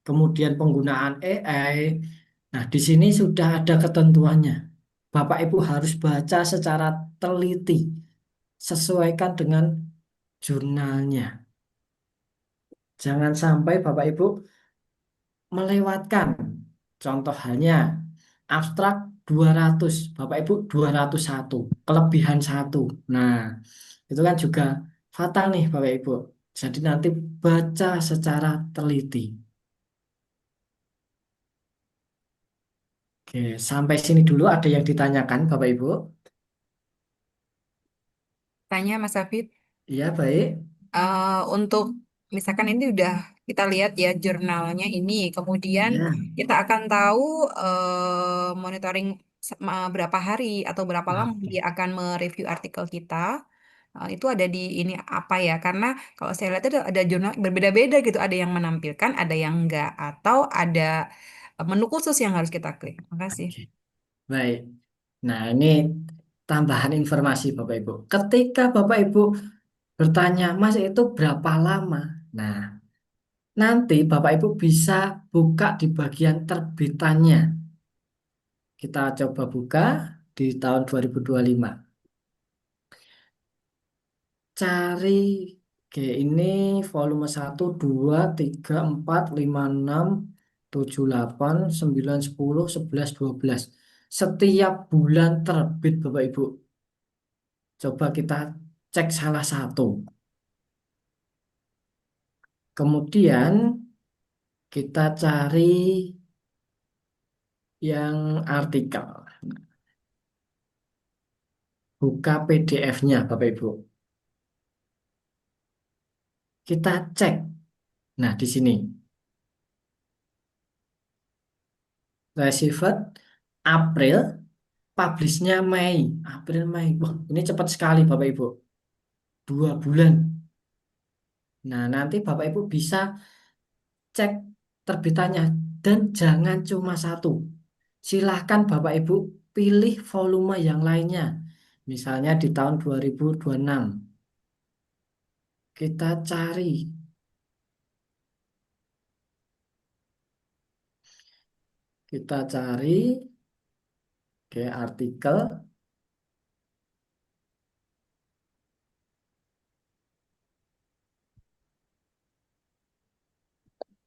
kemudian penggunaan AI. Nah, di sini sudah ada ketentuannya. Bapak Ibu harus baca secara teliti, sesuaikan dengan jurnalnya. Jangan sampai Bapak Ibu melewatkan. Contoh halnya, abstrak 200, Bapak Ibu 201, kelebihan 1. Nah, itu kan juga fatal nih Bapak Ibu. Jadi nanti baca secara teliti. Oke, sampai sini dulu ada yang ditanyakan Bapak Ibu? Tanya Mas Hafid, Iya, baik. untuk misalkan ini udah kita lihat ya jurnalnya ini, kemudian Ya. kita akan tahu monitoring berapa hari atau berapa lama Oke. dia akan mereview artikel kita. Itu ada di ini apa ya? Karena kalau saya lihat ada jurnal berbeda-beda gitu, ada yang menampilkan, ada yang enggak, atau ada menu khusus yang harus kita klik. Makasih. Oke. Baik. Nah, ini tambahan informasi Bapak Ibu. Ketika Bapak Ibu bertanya, Mas itu berapa lama? Nah, nanti Bapak Ibu bisa buka di bagian terbitannya. Kita coba buka di tahun 2025. Cari, oke ini volume 1, 2, 3, 4, 5, 6, 7, 8, 9, 10, 11, 12. Setiap bulan terbit Bapak Ibu. Coba kita cek salah satu. Kemudian kita cari yang artikel. Buka PDF-nya Bapak Ibu. Kita cek. Nah, di sini. Received April, publish-nya Mei. April, Mei. Wah, ini cepat sekali Bapak Ibu. 2 bulan. Nah, nanti Bapak Ibu bisa cek terbitannya. Dan jangan cuma satu. Silahkan Bapak Ibu pilih volume yang lainnya. Misalnya di tahun 2026. Kita cari. Kita cari ke artikel.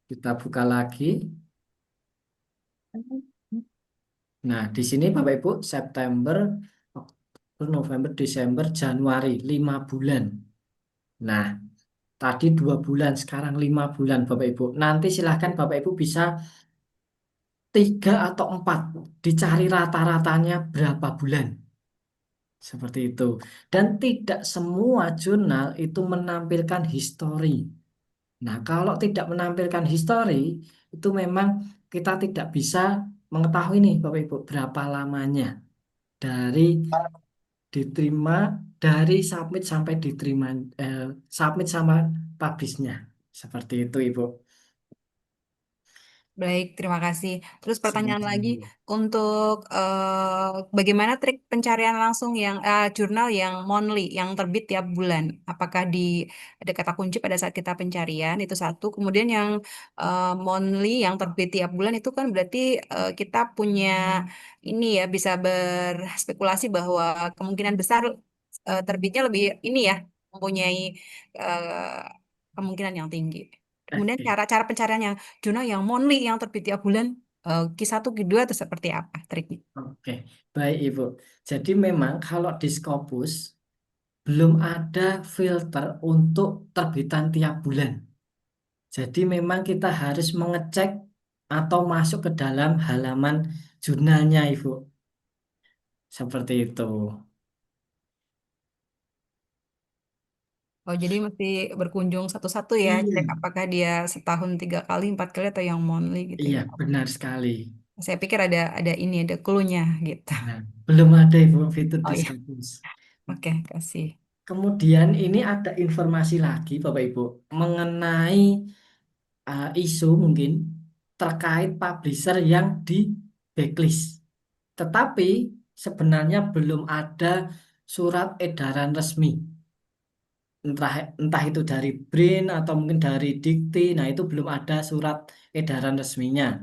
Kita buka lagi. Nah, di sini Bapak Ibu September, Oktober, November, Desember, Januari 5 bulan. Nah, tadi 2 bulan, sekarang 5 bulan Bapak Ibu. Nanti silahkan Bapak Ibu bisa 3 atau 4 dicari rata-ratanya berapa bulan. Seperti itu. Dan tidak semua jurnal itu menampilkan histori. Nah, kalau tidak menampilkan histori, itu memang kita tidak bisa mengetahui nih Bapak Ibu berapa lamanya dari diterima, dari submit sampai diterima, submit sama publishnya. Seperti itu Ibu. Baik, terima kasih. Terus pertanyaan Sama-sama, lagi Bu. untuk bagaimana trik pencarian langsung yang jurnal yang monthly, yang terbit tiap bulan? Apakah ada kata kunci pada saat kita pencarian itu satu. Kemudian yang monthly yang terbit tiap bulan itu kan berarti kita punya ini ya bisa berspekulasi bahwa kemungkinan besar terbitnya lebih ini ya mempunyai eh, kemungkinan yang tinggi. Kemudian Oke, cara-cara pencarian yang jurnal yang monthly yang terbit tiap bulan Q1, Q2 itu seperti apa triknya? oke. Baik Ibu. Jadi memang kalau di Scopus belum ada filter untuk terbitan tiap bulan. Jadi memang kita harus mengecek atau masuk ke dalam halaman jurnalnya, Ibu. Seperti itu. Oh, jadi mesti berkunjung satu-satu ya, Iya, cek apakah dia setahun 3 kali, 4 kali atau yang monthly gitu iya, ya. benar sekali. Saya pikir ada ini, ada clue-nya gitu. Nah, belum ada Ibu fitur Oh di iya, Scopus. oke, kasih. Kemudian ini ada informasi lagi, Bapak Ibu, mengenai isu mungkin terkait publisher yang di backlist. Tetapi sebenarnya belum ada surat edaran resmi. Entah itu dari BRIN atau mungkin dari Dikti. Nah, itu belum ada surat edaran resminya.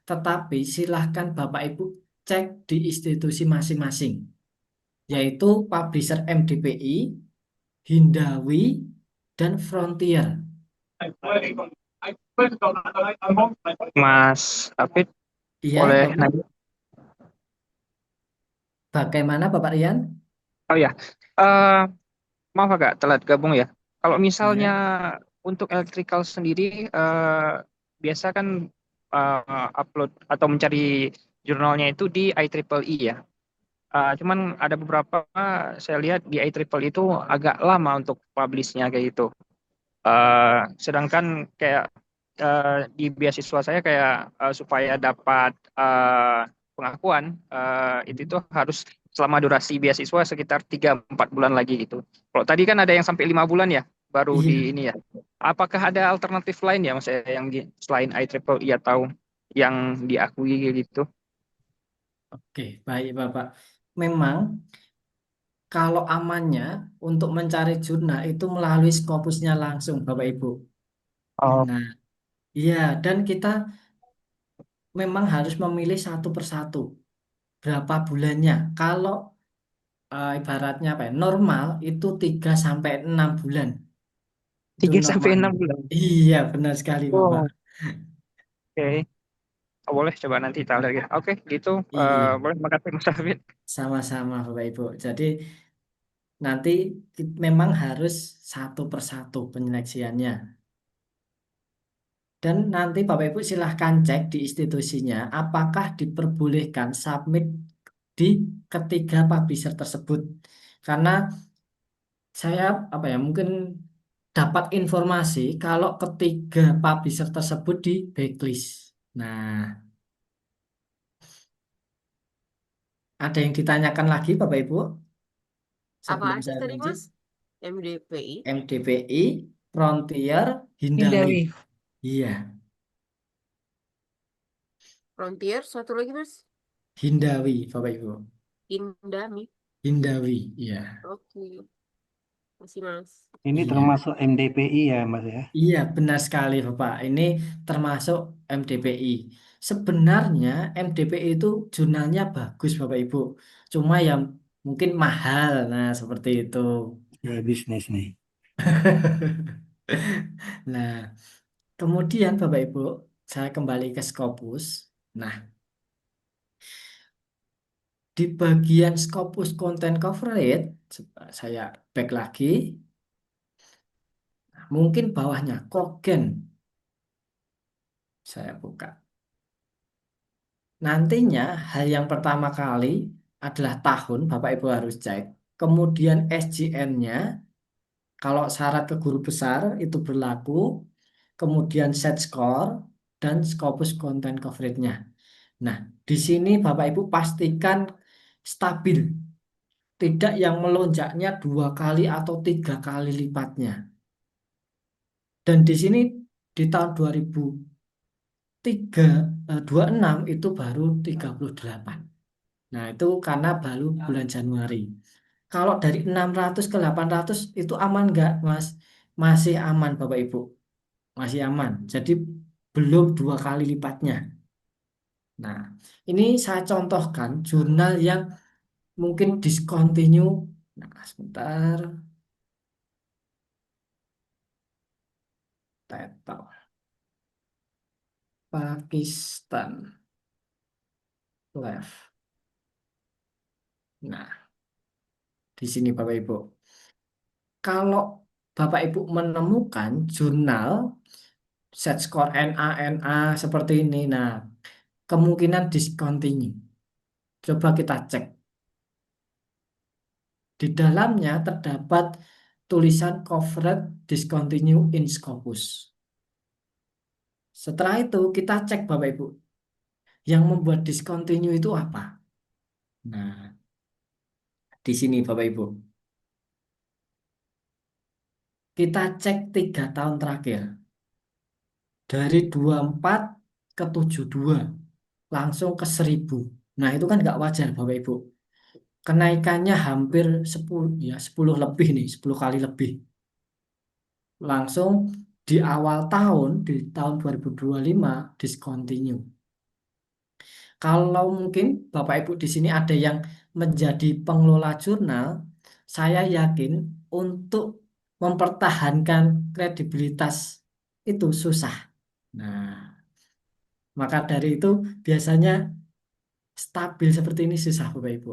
Tetapi silahkan Bapak Ibu cek di institusi masing-masing, yaitu publisher MDPI, Hindawi, dan Frontier. Mas Afid Iya, boleh Bapak. nanya? Bagaimana Bapak Rian? Oh ya, eh maaf agak telat gabung ya. Kalau misalnya Ya. untuk electrical sendiri, biasa kan upload atau mencari jurnalnya itu di IEEE ya. Cuman ada beberapa saya lihat di IEEE itu agak lama untuk publishnya kayak gitu. Sedangkan kayak di beasiswa saya kayak supaya dapat pengakuan itu tuh harus selama durasi beasiswa sekitar 3-4 bulan lagi gitu. Kalau tadi kan ada yang sampai 5 bulan ya baru di Iya. ini ya. Apakah ada alternatif lain ya mas yang selain IEEE atau yang diakui gitu? Oke, baik Bapak. Memang kalau amannya untuk mencari jurnal itu melalui Scopusnya langsung Bapak Ibu. Oh, Nah, iya, dan kita memang harus memilih satu persatu berapa bulannya. Kalau ibaratnya apa ya, normal itu 3 sampai 6 bulan. Itu tiga sampai normal. enam bulan. Iya, benar sekali Bapak. Oh, oke. Oh, boleh coba nanti kita lihat ya. Oke, gitu. Iya, Boleh, makasih Mas David. sama-sama Bapak Ibu. Jadi nanti memang harus satu persatu penyeleksiannya. Dan nanti Bapak Ibu silahkan cek di institusinya apakah diperbolehkan submit di ketiga publisher tersebut. Karena saya apa ya mungkin dapat informasi kalau ketiga publisher tersebut di backlist. Nah, ada yang ditanyakan lagi Bapak Ibu Apa sebelum aja saya tadi lanjut? Mas? MDPI, MDPI, Frontier, Hindawi. Hindawi. Iya, Frontier, satu lagi Mas? Hindawi Bapak Ibu. Indami. Hindawi, iya. Oke, masih Mas. Ini Iya. termasuk MDPI ya, Mas ya? Iya, benar sekali, Bapak. Ini termasuk MDPI. Sebenarnya MDPI itu jurnalnya bagus, Bapak Ibu. Cuma yang mungkin mahal. Nah, seperti itu. Ya bisnis nih. Nah, Kemudian Bapak Ibu, saya kembali ke Scopus. Nah, di bagian Scopus Content Coverage, saya back lagi, mungkin bawahnya Kogen, saya buka. Nantinya hal yang pertama kali adalah tahun, Bapak Ibu harus cek. Kemudian SJN-nya, kalau syarat ke guru besar itu berlaku. Kemudian set score dan Scopus Content Coverage-nya. Nah, di sini Bapak Ibu pastikan stabil, tidak yang melonjaknya 2 kali atau 3 kali lipatnya. Dan di sini di tahun 2026 itu baru 38. Nah, itu karena baru bulan Januari. Kalau dari 600 ke 800 itu aman nggak, Mas? Masih aman, Bapak Ibu. Masih aman. Jadi belum 2 kali lipatnya. Nah, ini saya contohkan jurnal yang mungkin discontinue. Nah, sebentar. Title. Pakistan Left. Nah, di sini Bapak Ibu. Kalau Bapak Ibu menemukan jurnal set score NA seperti ini, nah kemungkinan discontinue. Coba kita cek. Di dalamnya terdapat tulisan covered discontinue in Scopus. Setelah itu kita cek Bapak Ibu. Yang membuat discontinue itu apa? Nah, di sini Bapak Ibu. Kita cek 3 tahun terakhir. Dari 24 ke 72. Langsung ke 1000. Nah, itu kan nggak wajar Bapak Ibu. Kenaikannya hampir 10, ya 10 lebih nih, 10 kali lebih. Langsung di awal tahun, di tahun 2025, discontinue. Kalau mungkin Bapak Ibu di sini ada yang menjadi pengelola jurnal, saya yakin untuk mempertahankan kredibilitas itu susah. Nah, maka dari itu biasanya stabil seperti ini susah Bapak Ibu.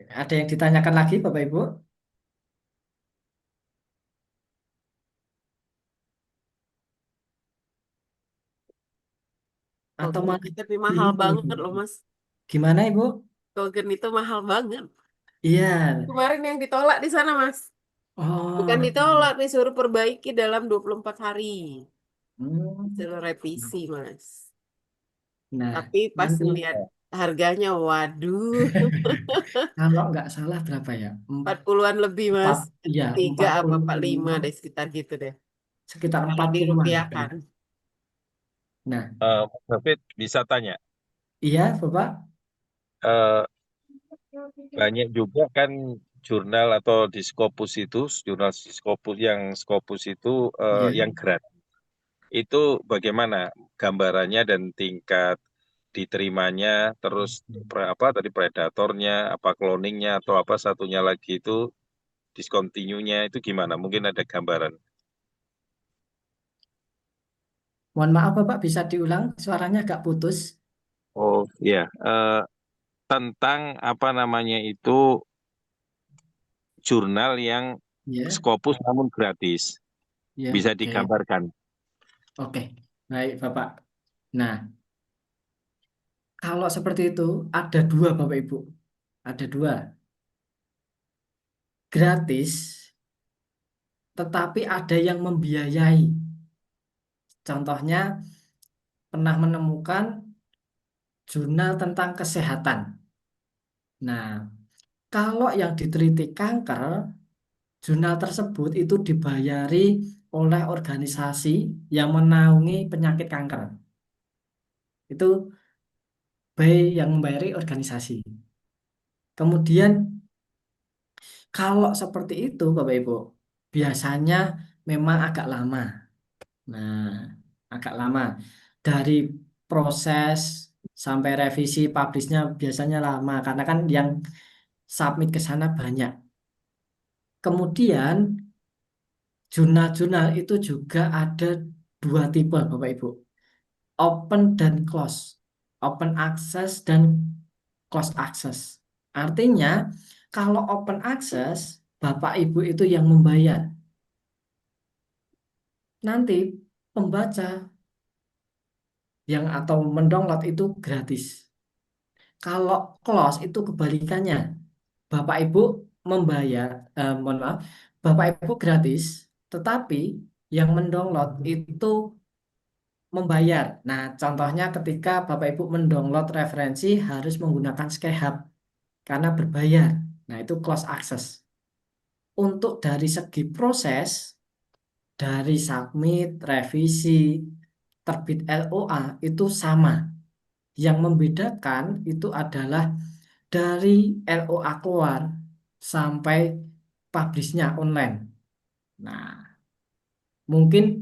Ada yang ditanyakan lagi Bapak Ibu? Atau Kogen malah tapi mahal bingung banget Bapak loh, Ibu? Mas. Gimana Ibu? Kogen itu mahal banget. Iya. Kemarin yang ditolak di sana, Mas. Bukan Oh, ditolak, disuruh perbaiki dalam 24 hari. hmm. Disuruh revisi, Mas. Nah, Tapi pas nanti ngeliat harganya, waduh, kalau nggak salah berapa ya? 40-an lebih, Empat, Mas. iya, 3 apa 45 45, deh, sekitar gitu deh. sekitar Kalau 40-an. dirupiahkan. Nah, Mas David bisa tanya, iya Bapak, eh, banyak juga kan jurnal atau di Scopus itu, jurnal Scopus itu iya. yang gratis. Itu bagaimana gambarannya dan tingkat diterimanya, terus apa tadi predatornya, apa cloningnya atau apa satunya lagi itu discontinue-nya itu gimana? Mungkin ada gambaran. Mohon maaf Bapak, bisa diulang, suaranya agak putus. Oh iya, tentang apa namanya itu jurnal yang Iya, Scopus namun gratis. iya, Bisa oke, digambarkan. oke, baik Bapak. Nah, kalau seperti itu ada dua Bapak Ibu, ada dua, gratis, tetapi ada yang membiayai. Contohnya pernah menemukan jurnal tentang kesehatan. Nah, kalau yang diteliti kanker, jurnal tersebut itu dibayari oleh organisasi yang menaungi penyakit kanker. Itu yang membayari organisasi. Kemudian kalau seperti itu Bapak Ibu, biasanya memang agak lama. Nah, agak lama. Dari proses sampai revisi publishnya biasanya lama karena kan yang submit ke sana banyak. Kemudian jurnal-jurnal itu juga ada dua tipe Bapak Ibu, open dan close, open access dan close access. Artinya kalau open access Bapak Ibu itu yang membayar, nanti pembaca yang atau mendownload itu gratis. Kalau close itu kebalikannya, Bapak Ibu membayar, mohon maaf, Bapak Ibu gratis, tetapi yang mendownload itu membayar. Nah, contohnya ketika Bapak Ibu mendownload referensi harus menggunakan Skyhub karena berbayar. Nah, itu close access. Untuk dari segi proses, dari submit, revisi, terbit LOA itu sama. Yang membedakan itu adalah dari LOA keluar sampai publishnya online. Nah, mungkin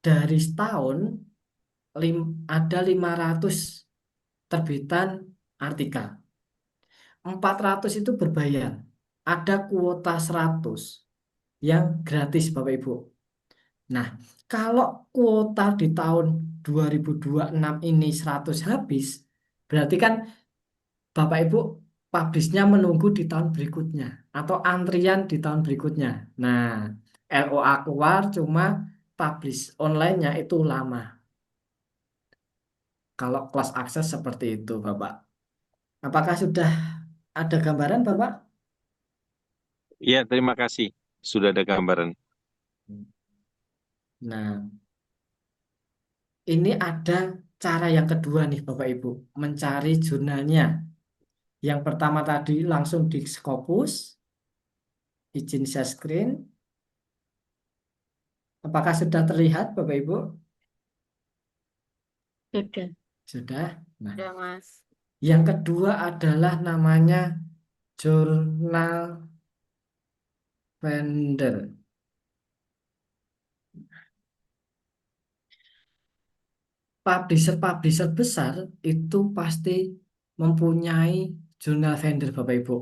dari setahun ada 500 terbitan artikel. 400 itu berbayar. Ada kuota 100 yang gratis Bapak Ibu. Nah, kalau kuota di tahun 2026 ini 100 habis, berarti kan Bapak Ibu publishnya menunggu di tahun berikutnya atau antrian di tahun berikutnya. Nah, LOA keluar cuma publish online-nya itu lama. Kalau kelas akses seperti itu, Bapak. Apakah sudah ada gambaran, Bapak? Iya, terima kasih. Sudah ada gambaran. Nah, ini ada cara yang kedua nih, Bapak Ibu, mencari jurnalnya. Yang pertama tadi langsung di Scopus, izin share screen. Apakah sudah terlihat, Bapak Ibu? Sudah. Sudah. Nah, Udah, Mas. yang kedua adalah namanya jurnal vendor. Publisher-publisher besar itu pasti mempunyai jurnal vendor Bapak Ibu.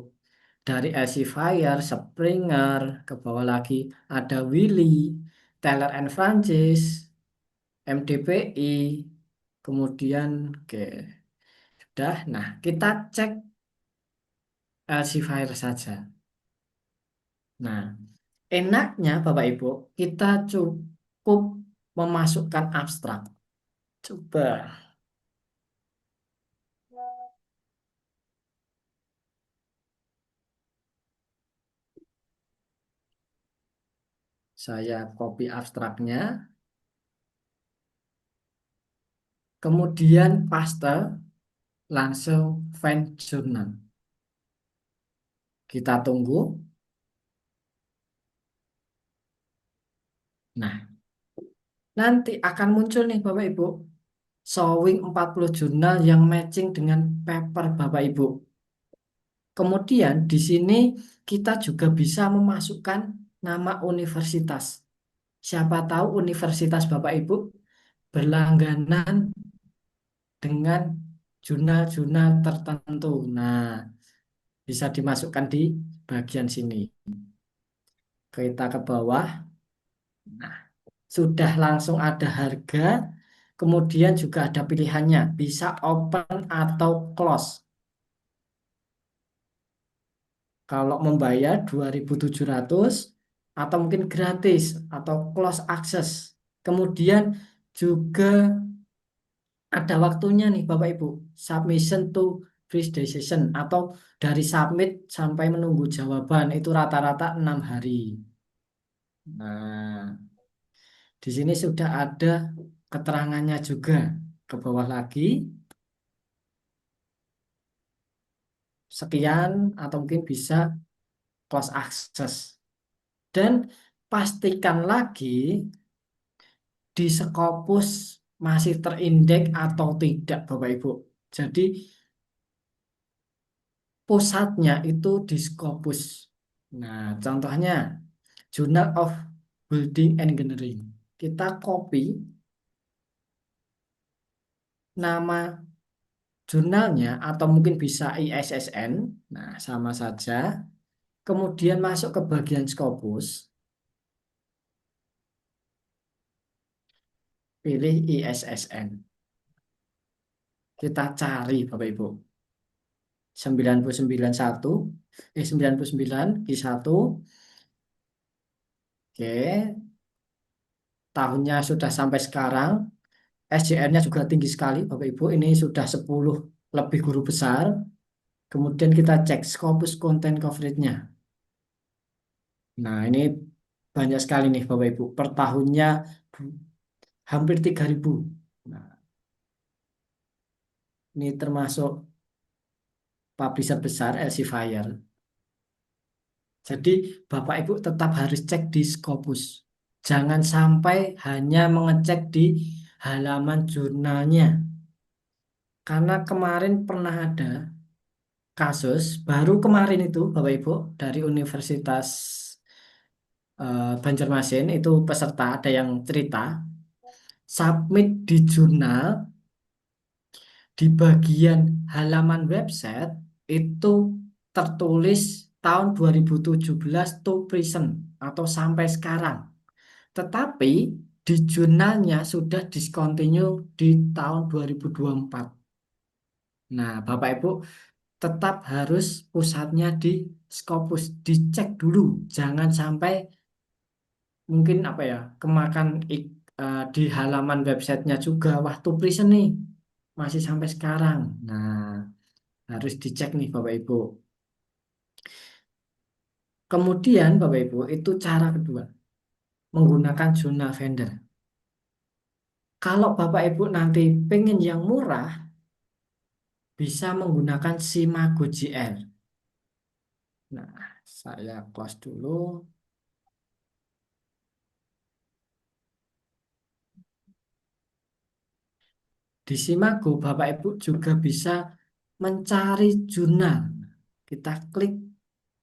Dari Elsevier, Springer, ke bawah lagi ada Wiley, Taylor and Francis, MDPI, kemudian sudah. Nah, kita cek Elsevier saja. Nah, enaknya Bapak Ibu, kita cukup memasukkan abstrak. Coba saya copy abstraknya, kemudian paste, langsung find journal. Kita tunggu. Nah, nanti akan muncul nih Bapak Ibu, showing 40 jurnal yang matching dengan paper Bapak Ibu. Kemudian di sini kita juga bisa memasukkan nama universitas. Siapa tahu universitas Bapak Ibu berlangganan dengan jurnal-jurnal tertentu. Nah, bisa dimasukkan di bagian sini. Kita ke bawah. Nah, sudah langsung ada harga, kemudian juga ada pilihannya, bisa open atau close. Kalau membayar 2.700 atau mungkin gratis atau close access. Kemudian juga ada waktunya nih Bapak Ibu, submission to freeze decision atau dari submit sampai menunggu jawaban itu rata-rata 6 hari. Nah, di sini sudah ada keterangannya juga. Ke bawah lagi, sekian atau mungkin bisa close access. Dan pastikan lagi di Scopus masih terindeks atau tidak Bapak Ibu. Jadi pusatnya itu di Scopus. Nah, contohnya Journal of Building Engineering. Kita copy nama jurnalnya atau mungkin bisa ISSN. Nah, sama saja. kemudian masuk ke bagian Scopus, pilih ISSN. Kita cari Bapak Ibu. 99 Q1. Oke, tahunnya sudah sampai sekarang. SJR-nya juga tinggi sekali Bapak Ibu. Ini sudah 10 lebih guru besar. Kemudian kita cek Scopus Content Coverage-nya. Nah, ini banyak sekali nih Bapak Ibu. Per tahunnya hampir 3.000. Nah, ini termasuk publisher besar Elsevier. Jadi Bapak Ibu tetap harus cek di Scopus. Jangan sampai hanya mengecek di halaman jurnalnya. Karena kemarin pernah ada kasus, baru kemarin itu Bapak Ibu dari Universitas Banjarmasin, itu peserta ada yang cerita, submit di jurnal, di bagian halaman website itu tertulis tahun 2017 to present atau sampai sekarang. Tetapi di jurnalnya sudah discontinue di tahun 2024. Nah, Bapak Ibu tetap harus pusatnya di Scopus, dicek dulu. Jangan sampai mungkin apa ya, kemakan di halaman websitenya juga, wah to present nih, masih sampai sekarang. Nah, harus dicek nih Bapak Ibu. Kemudian Bapak Ibu, itu cara kedua, menggunakan jurnal vendor. Kalau Bapak Ibu nanti pengen yang murah, bisa menggunakan Simago GR. Nah, saya close dulu. Di Simago, Bapak Ibu juga bisa mencari jurnal. Kita klik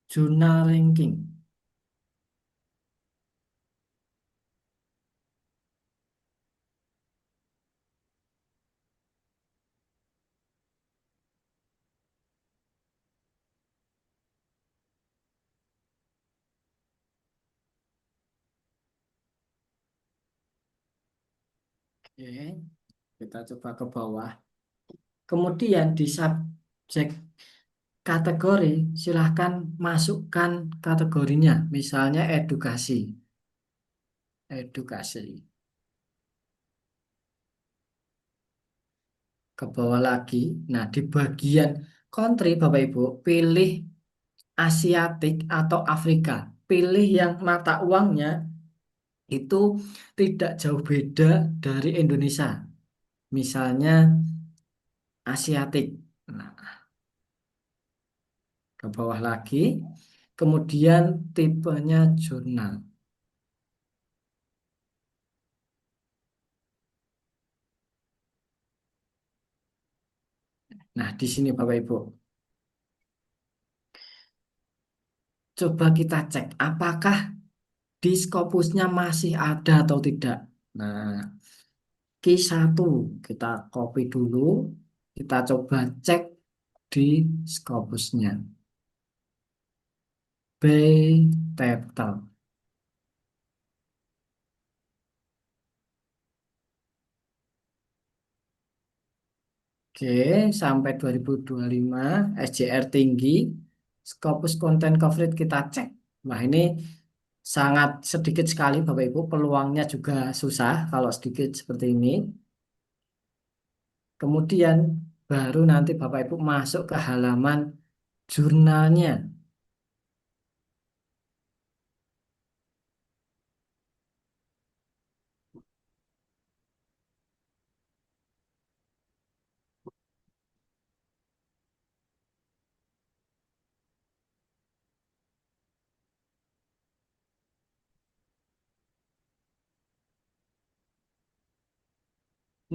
jurnal ranking. Oke, kita coba ke bawah. Kemudian di subjek kategori, silahkan masukkan kategorinya. Misalnya edukasi. Edukasi. Ke bawah lagi. Nah, di bagian country, Bapak Ibu, pilih Asiatik atau Afrika. Pilih yang mata uangnya itu tidak jauh beda dari Indonesia. Misalnya Asiatik. Nah, ke bawah lagi. Kemudian tipenya jurnal. Nah, di sini Bapak Ibu. Coba kita cek apakah di Scopusnya masih ada atau tidak. Nah, Q1 kita copy dulu. Kita coba cek di Scopusnya. B title. Oke, sampai 2025 SJR tinggi, Scopus Content Coverage kita cek. Nah, ini sangat sedikit sekali Bapak Ibu, peluangnya juga susah kalau sedikit seperti ini. Kemudian baru nanti Bapak Ibu masuk ke halaman jurnalnya.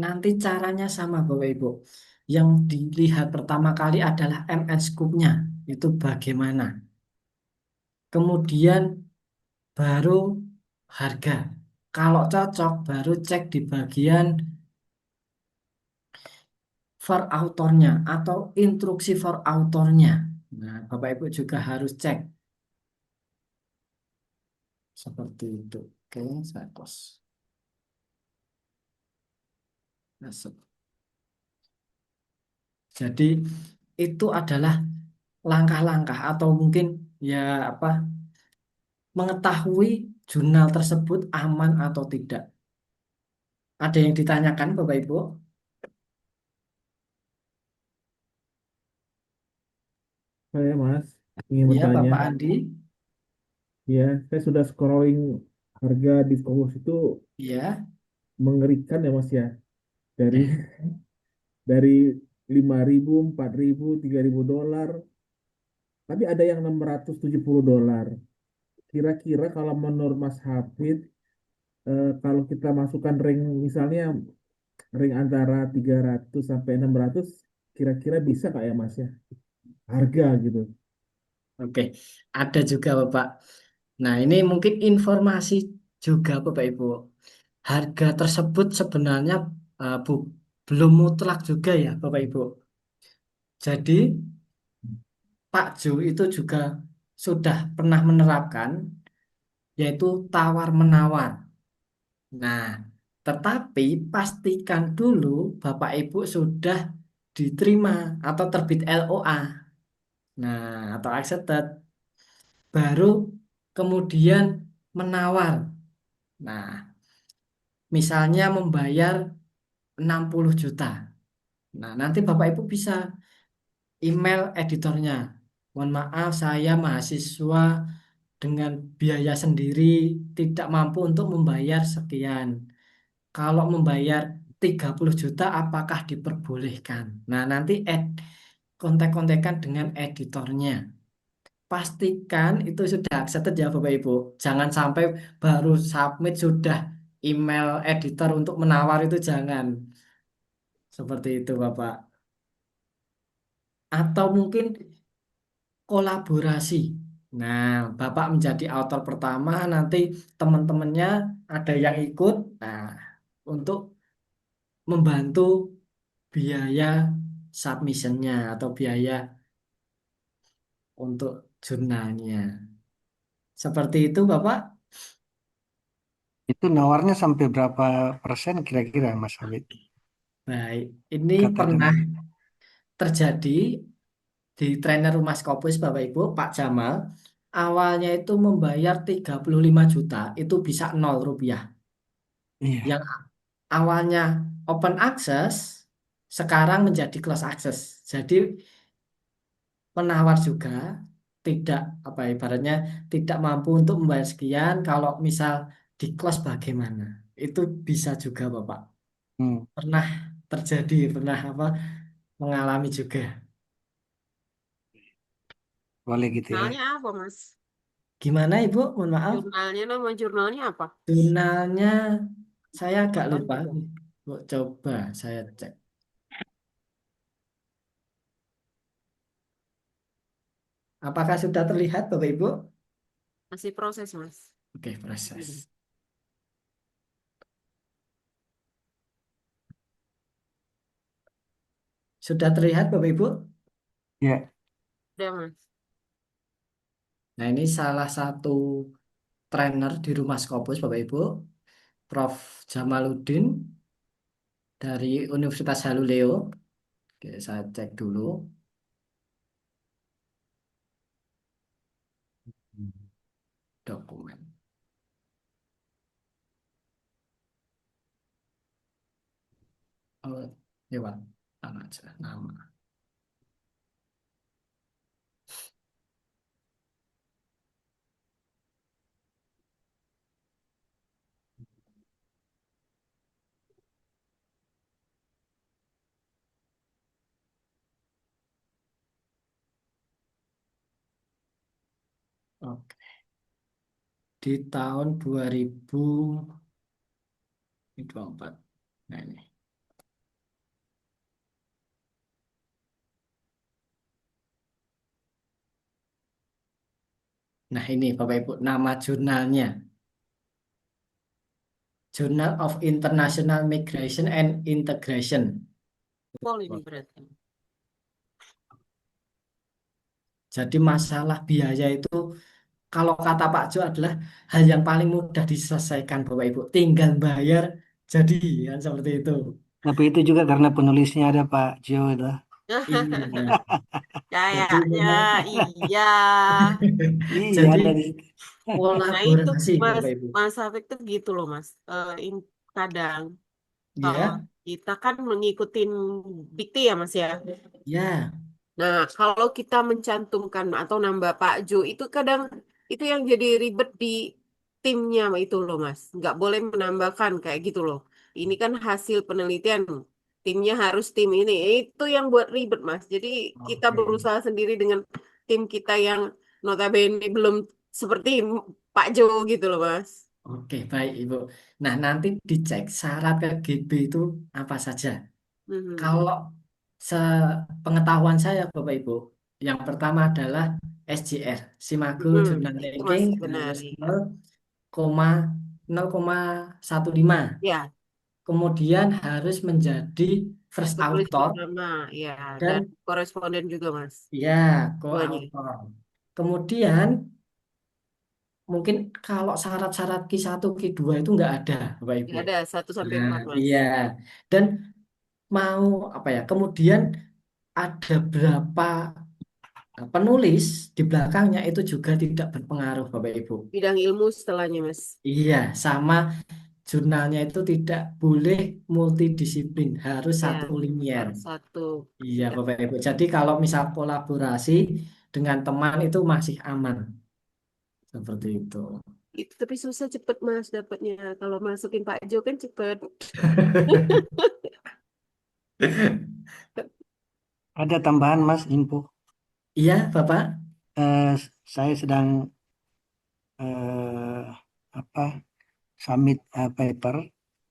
Nanti caranya sama Bapak Ibu. Yang dilihat pertama kali adalah MS Scoop-nya. Itu bagaimana. Kemudian baru harga. Kalau cocok baru cek di bagian for authornya atau instruksi for authornya. Nah, Bapak Ibu juga harus cek. Seperti itu. Oke, saya close. Masuk. Jadi itu adalah langkah-langkah atau mungkin ya apa mengetahui jurnal tersebut aman atau tidak. Ada yang ditanyakan Bapak Ibu? Saya Mas ingin Ya, bertanya, Bapak Andi. ya saya sudah scrolling harga di Scopus itu Ya. mengerikan ya Mas ya, dari Eh, dari 5.000, 4.000, $3.000, tapi ada yang $670. Kira-kira kalau menurut Mas Hafid, kalau kita masukkan ring misalnya ring antara 300 sampai 600, kira-kira bisa Kak ya Mas ya? Harga gitu. Oke, ada juga Bapak. Nah, ini mungkin informasi juga Bapak Ibu. Harga tersebut sebenarnya belum mutlak juga ya Bapak Ibu. Jadi Pak Jo itu juga sudah pernah menerapkan yaitu tawar-menawar. Nah, tetapi pastikan dulu Bapak Ibu sudah diterima atau terbit LOA. Nah, atau accepted baru kemudian menawar. Nah, misalnya membayar 60 juta. Nah, nanti Bapak Ibu bisa email editornya. Mohon maaf, saya mahasiswa dengan biaya sendiri tidak mampu untuk membayar sekian. Kalau membayar 30 juta apakah diperbolehkan? Nah, nanti kontak-kontakan dengan editornya. Pastikan itu sudah accepted ya Bapak Ibu. Jangan sampai baru submit sudah email editor untuk menawar itu jangan. Seperti itu Bapak. Atau mungkin kolaborasi. Nah, Bapak menjadi author pertama, nanti teman-temannya ada yang ikut. Nah, untuk membantu biaya submissionnya atau biaya untuk jurnalnya. Seperti itu Bapak. Itu nawarnya sampai berapa persen kira-kira Mas Habib? Baik, ini Katakan. pernah terjadi di trainer Rumah Scopus Bapak Ibu, Pak Jamal. Awalnya itu membayar 35 juta, itu bisa 0 rupiah. Iya. Yang awalnya open access, sekarang menjadi close access. Jadi penawar juga tidak apa ibaratnya tidak mampu untuk membayar sekian. Kalau misal di close bagaimana? Itu bisa juga Bapak. Hmm, Pernah terjadi, pernah apa mengalami juga. boleh gitu ya. Jurnalnya apa, Mas? Gimana Ibu? Mohon maaf. Nama jurnalnya apa? Jurnalnya saya agak Bukan lupa. juga. Bu, coba saya cek. Apakah sudah terlihat Bapak Ibu? Masih proses, Mas. Oke, proses. Sudah terlihat Bapak Ibu? Ya, Udah, Mas. Nah, ini salah satu trainer di Rumah Scopus Bapak Ibu, Prof. Jamaluddin dari Universitas Haluleo. Oke, saya cek dulu. Dokumen. Oh, lewat nama aja, nama. Oke. Di tahun 2024. Nah, ini. Nah, ini Bapak Ibu, nama jurnalnya. Journal of International Migration and Integration. Pol ini berarti. Jadi masalah biaya itu kalau kata Pak Jo adalah hal yang paling mudah diselesaikan Bapak Ibu. Tinggal bayar jadi kan seperti itu. Tapi itu juga karena penulisnya ada Pak Jo itu. Iya. Jadi Kayaknya memang iya. Iya jadi ada di situ. Nah itu kolaborasi Mas Bapak Ibu. Mas Hafik tuh gitu loh Mas. Kadang kalau Ya, kita kan mengikutin dikti ya Mas ya. ya. Nah kalau kita mencantumkan atau nambah Pak Jo itu kadang itu yang jadi ribet di timnya itu loh Mas. Nggak boleh menambahkan kayak gitu loh. Ini kan hasil penelitian. Timnya harus tim ini. Itu yang buat ribet Mas. Jadi kita Oke. berusaha sendiri dengan tim kita yang notabene belum seperti Pak Jo gitu loh Mas. Oke, baik Ibu. Nah, nanti dicek syarat KGB itu apa saja. Mhm. Kalau sepengetahuan saya, Bapak Ibu, yang pertama adalah SJR, Simago Jurnal Itu Ranking masih benar harus ya. 0,15. Ya, Kemudian harus menjadi first penulis author pertama ya dan dan koresponden juga Mas. ya Duanya. co-author. Kemudian mungkin kalau syarat-syarat Q1, Q2 itu nggak ada, Bapak Ibu. Ya, ada 1 sampai 4 Nah, Mas. iya. Dan mau apa ya? Kemudian ada berapa penulis di belakangnya itu juga tidak berpengaruh, Bapak Ibu. Bidang ilmu setelahnya Mas. Iya, sama jurnalnya itu tidak boleh multidisiplin, harus Ya, satu linier. harus satu. Iya, Ya. Bapak Ibu. Jadi kalau misal kolaborasi dengan teman itu masih aman, seperti itu. Itu tapi susah cepet Mas dapatnya. Kalau masukin Pak Jo kan cepet. Ada tambahan Mas info. Iya, Bapak. Eh, saya sedang eh, apa submit paper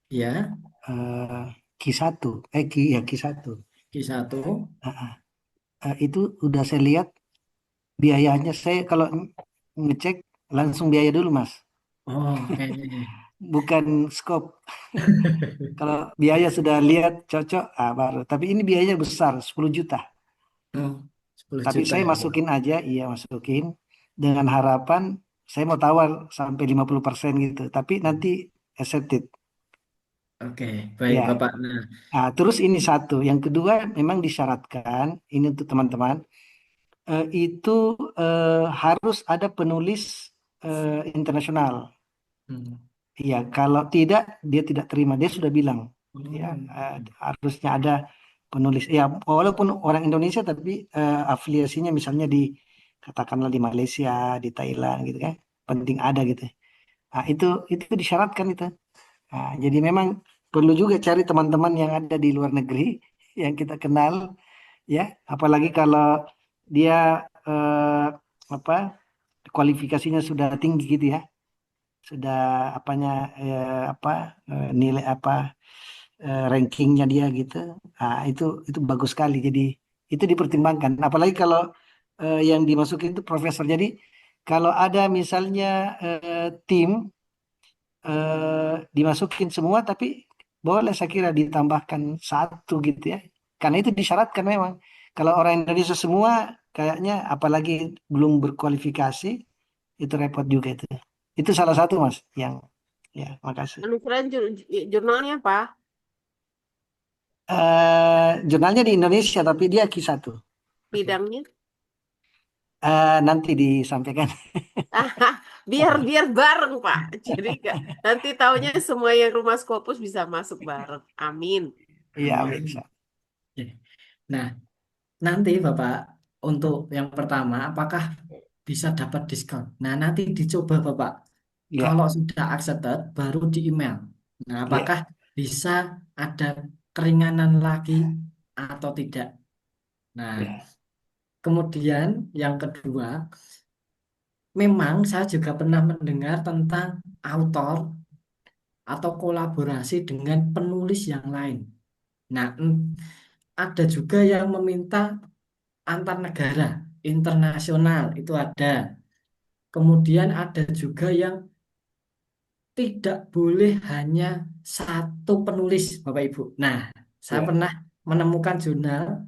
Iya, eh, Q1 Q1. Q1. Ah, ah. Itu udah saya lihat biayanya saya kalau ngecek langsung biaya dulu Mas, Oh, oke. bukan skop. Kalau biaya sudah lihat cocok, baru. Tapi ini biayanya besar, 10 juta. Oh, 10 Tapi juta saya ya. masukin aja, iya masukin dengan harapan saya mau tawar sampai 50% gitu. Tapi nanti accepted. Oke, baik Ya. Bapak. Nah, Terus ini satu. Yang kedua memang disyaratkan ini untuk teman-teman itu harus ada penulis internasional. hmm. Iya, kalau tidak dia tidak terima. Dia sudah bilang, ya Oh, harusnya ada penulis. Ya, walaupun orang Indonesia tapi afiliasinya misalnya di katakanlah di Malaysia, di Thailand gitu kan, penting ada gitu. Itu disyaratkan itu. Jadi memang perlu juga cari teman-teman yang ada di luar negeri yang kita kenal, ya. Apalagi kalau dia eh, apa kualifikasinya sudah tinggi gitu ya, sudah apanya nilai rankingnya dia gitu. Itu bagus sekali, jadi itu dipertimbangkan apalagi kalau yang dimasukin itu profesor. Jadi kalau ada misalnya tim dimasukin semua tapi boleh saya kira ditambahkan satu gitu ya, karena itu disyaratkan memang. Kalau orang Indonesia semua kayaknya apalagi belum berkualifikasi itu repot juga itu salah satu Mas yang ya makasih. Anu keren jurnalnya apa? Jurnalnya di Indonesia tapi dia Q1. Bidangnya? Nanti disampaikan. Biar biar bareng Pak. Jadi nanti taunya semua yang rumah Scopus bisa masuk bareng. Amin. Iya, amin. bisa. Oke. Nah, nanti Bapak untuk yang pertama apakah bisa dapat diskon? Nah, nanti dicoba Bapak. Iya, Kalau sudah accepted baru di email. Nah, iya, apakah bisa ada keringanan lagi atau tidak? Nah, iya, kemudian yang kedua, memang saya juga pernah mendengar tentang autor atau kolaborasi dengan penulis yang lain. Nah, ada juga yang meminta antar negara, internasional itu ada. Kemudian ada juga yang tidak boleh hanya satu penulis, Bapak Ibu. Nah, saya iya. pernah menemukan jurnal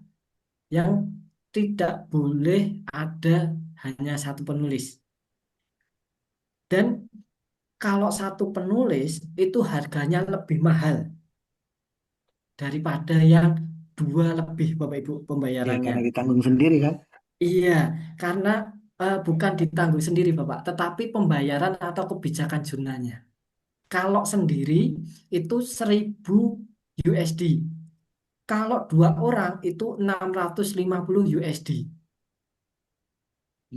yang tidak boleh ada hanya satu penulis. Dan kalau satu penulis itu harganya lebih mahal daripada yang dua lebih Bapak Ibu Ya pembayarannya. karena ditanggung sendiri kan. Iya, karena bukan ditanggung sendiri Bapak, tetapi pembayaran atau kebijakan jurnalnya. Kalau sendiri itu 1.000 USD. Kalau dua orang itu 650 USD.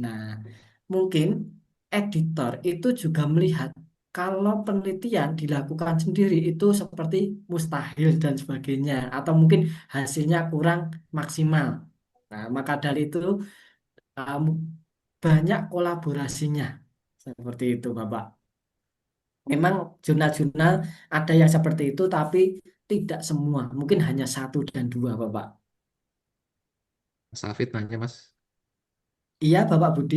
Nah, mungkin editor itu juga melihat kalau penelitian dilakukan sendiri itu seperti mustahil dan sebagainya, atau mungkin hasilnya kurang maksimal. Nah, maka dari itu um, banyak kolaborasinya. Seperti itu, Bapak. Memang jurnal-jurnal ada yang seperti itu, tapi tidak semua. Mungkin hanya satu dan dua, Bapak. Mas Hafid nanya, Mas. Iya, Bapak Budi?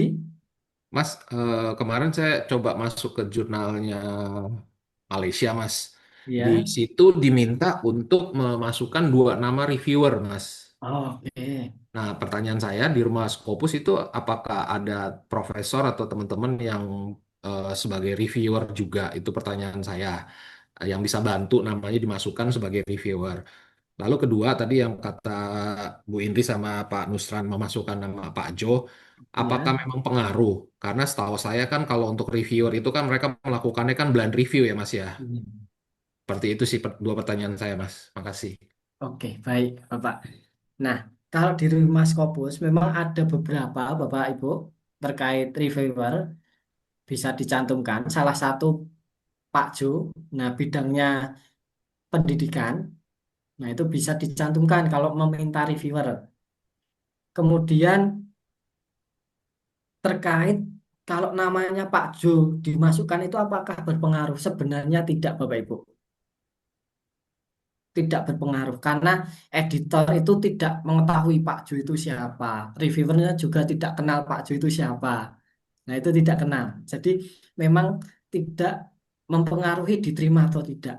Mas, kemarin saya coba masuk ke jurnalnya Malaysia, Mas. Di Iya. situ diminta untuk memasukkan 2 nama reviewer, Mas. Oke. Nah, pertanyaan saya di rumah Scopus itu apakah ada profesor atau teman-teman yang sebagai reviewer juga? Itu pertanyaan saya. Yang bisa bantu namanya dimasukkan sebagai reviewer. Lalu kedua tadi yang kata Bu Indri sama Pak Nusran memasukkan nama Pak Jo, apakah Ya. memang pengaruh? Karena setahu saya kan kalau untuk reviewer itu kan mereka melakukannya kan blind review ya Mas ya. Hmm. Seperti itu sih dua pertanyaan saya Mas. Makasih. Oke, baik, Bapak. Nah, kalau di Rumah Scopus memang ada beberapa, Bapak Ibu, terkait reviewer bisa dicantumkan. Salah satu Pak Jo, nah bidangnya pendidikan, nah itu bisa dicantumkan kalau meminta reviewer. Kemudian terkait kalau namanya Pak Jo dimasukkan itu apakah berpengaruh? Sebenarnya tidak, Bapak Ibu. Tidak berpengaruh karena editor itu tidak mengetahui Pak Jo itu siapa, reviewernya juga tidak kenal Pak Jo itu siapa. Nah, itu tidak kenal. Jadi memang tidak mempengaruhi diterima atau tidak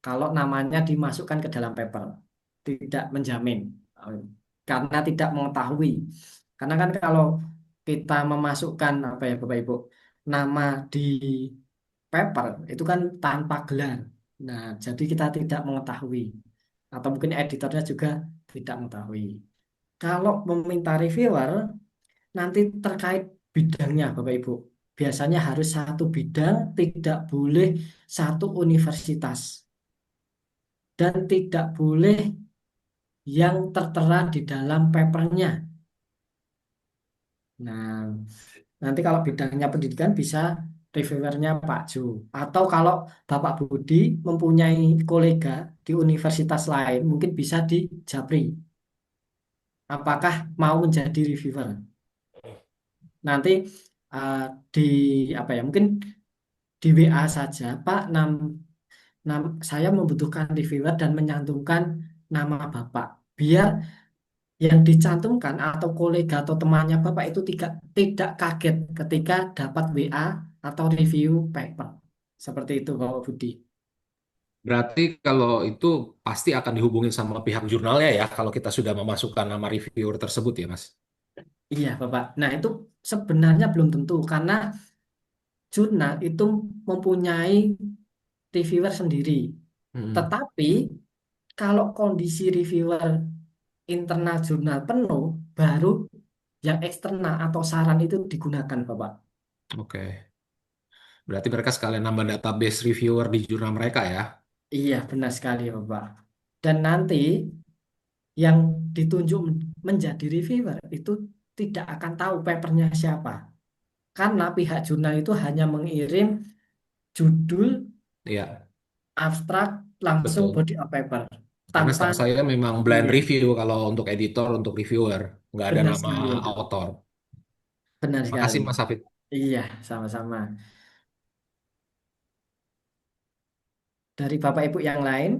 kalau namanya dimasukkan ke dalam paper. Tidak menjamin eh, karena tidak mengetahui. Karena kan kalau kita memasukkan apa ya Bapak Ibu, nama di paper itu kan tanpa gelar. Nah, jadi kita tidak mengetahui atau mungkin editornya juga tidak mengetahui. Kalau meminta reviewer nanti terkait bidangnya Bapak Ibu. Biasanya harus satu bidang, tidak boleh satu universitas dan tidak boleh yang tertera di dalam papernya. Nah, nanti kalau bidangnya pendidikan bisa reviewernya Pak Jo. Atau kalau Bapak Budi mempunyai kolega di universitas lain, mungkin bisa di Japri. Apakah mau menjadi reviewer? Nanti eh, di apa ya? Mungkin di WA saja, Pak. Saya membutuhkan reviewer dan menyantumkan nama Bapak. Biar yang dicantumkan atau kolega atau temannya Bapak itu tidak kaget ketika dapat WA atau review paper. Seperti itu Bapak Budi. Berarti kalau itu pasti akan dihubungin sama pihak jurnalnya ya kalau kita sudah memasukkan nama reviewer tersebut ya Mas. Iya Bapak. Nah itu sebenarnya belum tentu karena jurnal itu mempunyai reviewer sendiri. Hmm, Tetapi kalau kondisi reviewer internal jurnal penuh, baru yang eksternal atau saran itu digunakan Bapak. oke. Berarti mereka sekalian nambah database reviewer di jurnal mereka ya. Iya benar sekali Bapak. Dan nanti yang ditunjuk menjadi reviewer itu tidak akan tahu papernya siapa. Karena pihak jurnal itu hanya mengirim judul, Iya, abstrak, langsung betul. body of paper. Karena Tanpa, setahu saya memang blind iya, review kalau untuk editor, untuk reviewer. Nggak ada benar nama sekali Bapak. autor. Benar sekali. Makasih Mas Hafid. Iya, sama-sama. Dari Bapak Ibu yang lain,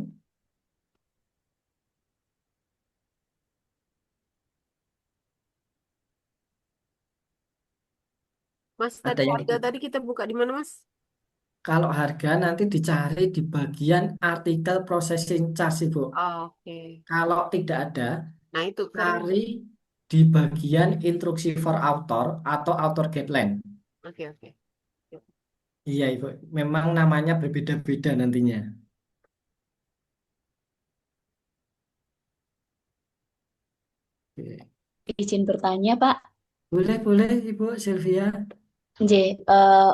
Mas, ada tadi yang harga ikut. tadi kita buka di mana, Mas? Kalau harga nanti dicari di bagian artikel processing charge, Ibu. Oh, oke. Kalau tidak ada, Nah, itu karena cari di bagian instruksi for author atau author guideline. oke, oke. Iya, Ibu. Memang namanya berbeda-beda nantinya. Oke. Izin bertanya, Pak. Boleh, boleh, Ibu Sylvia. J,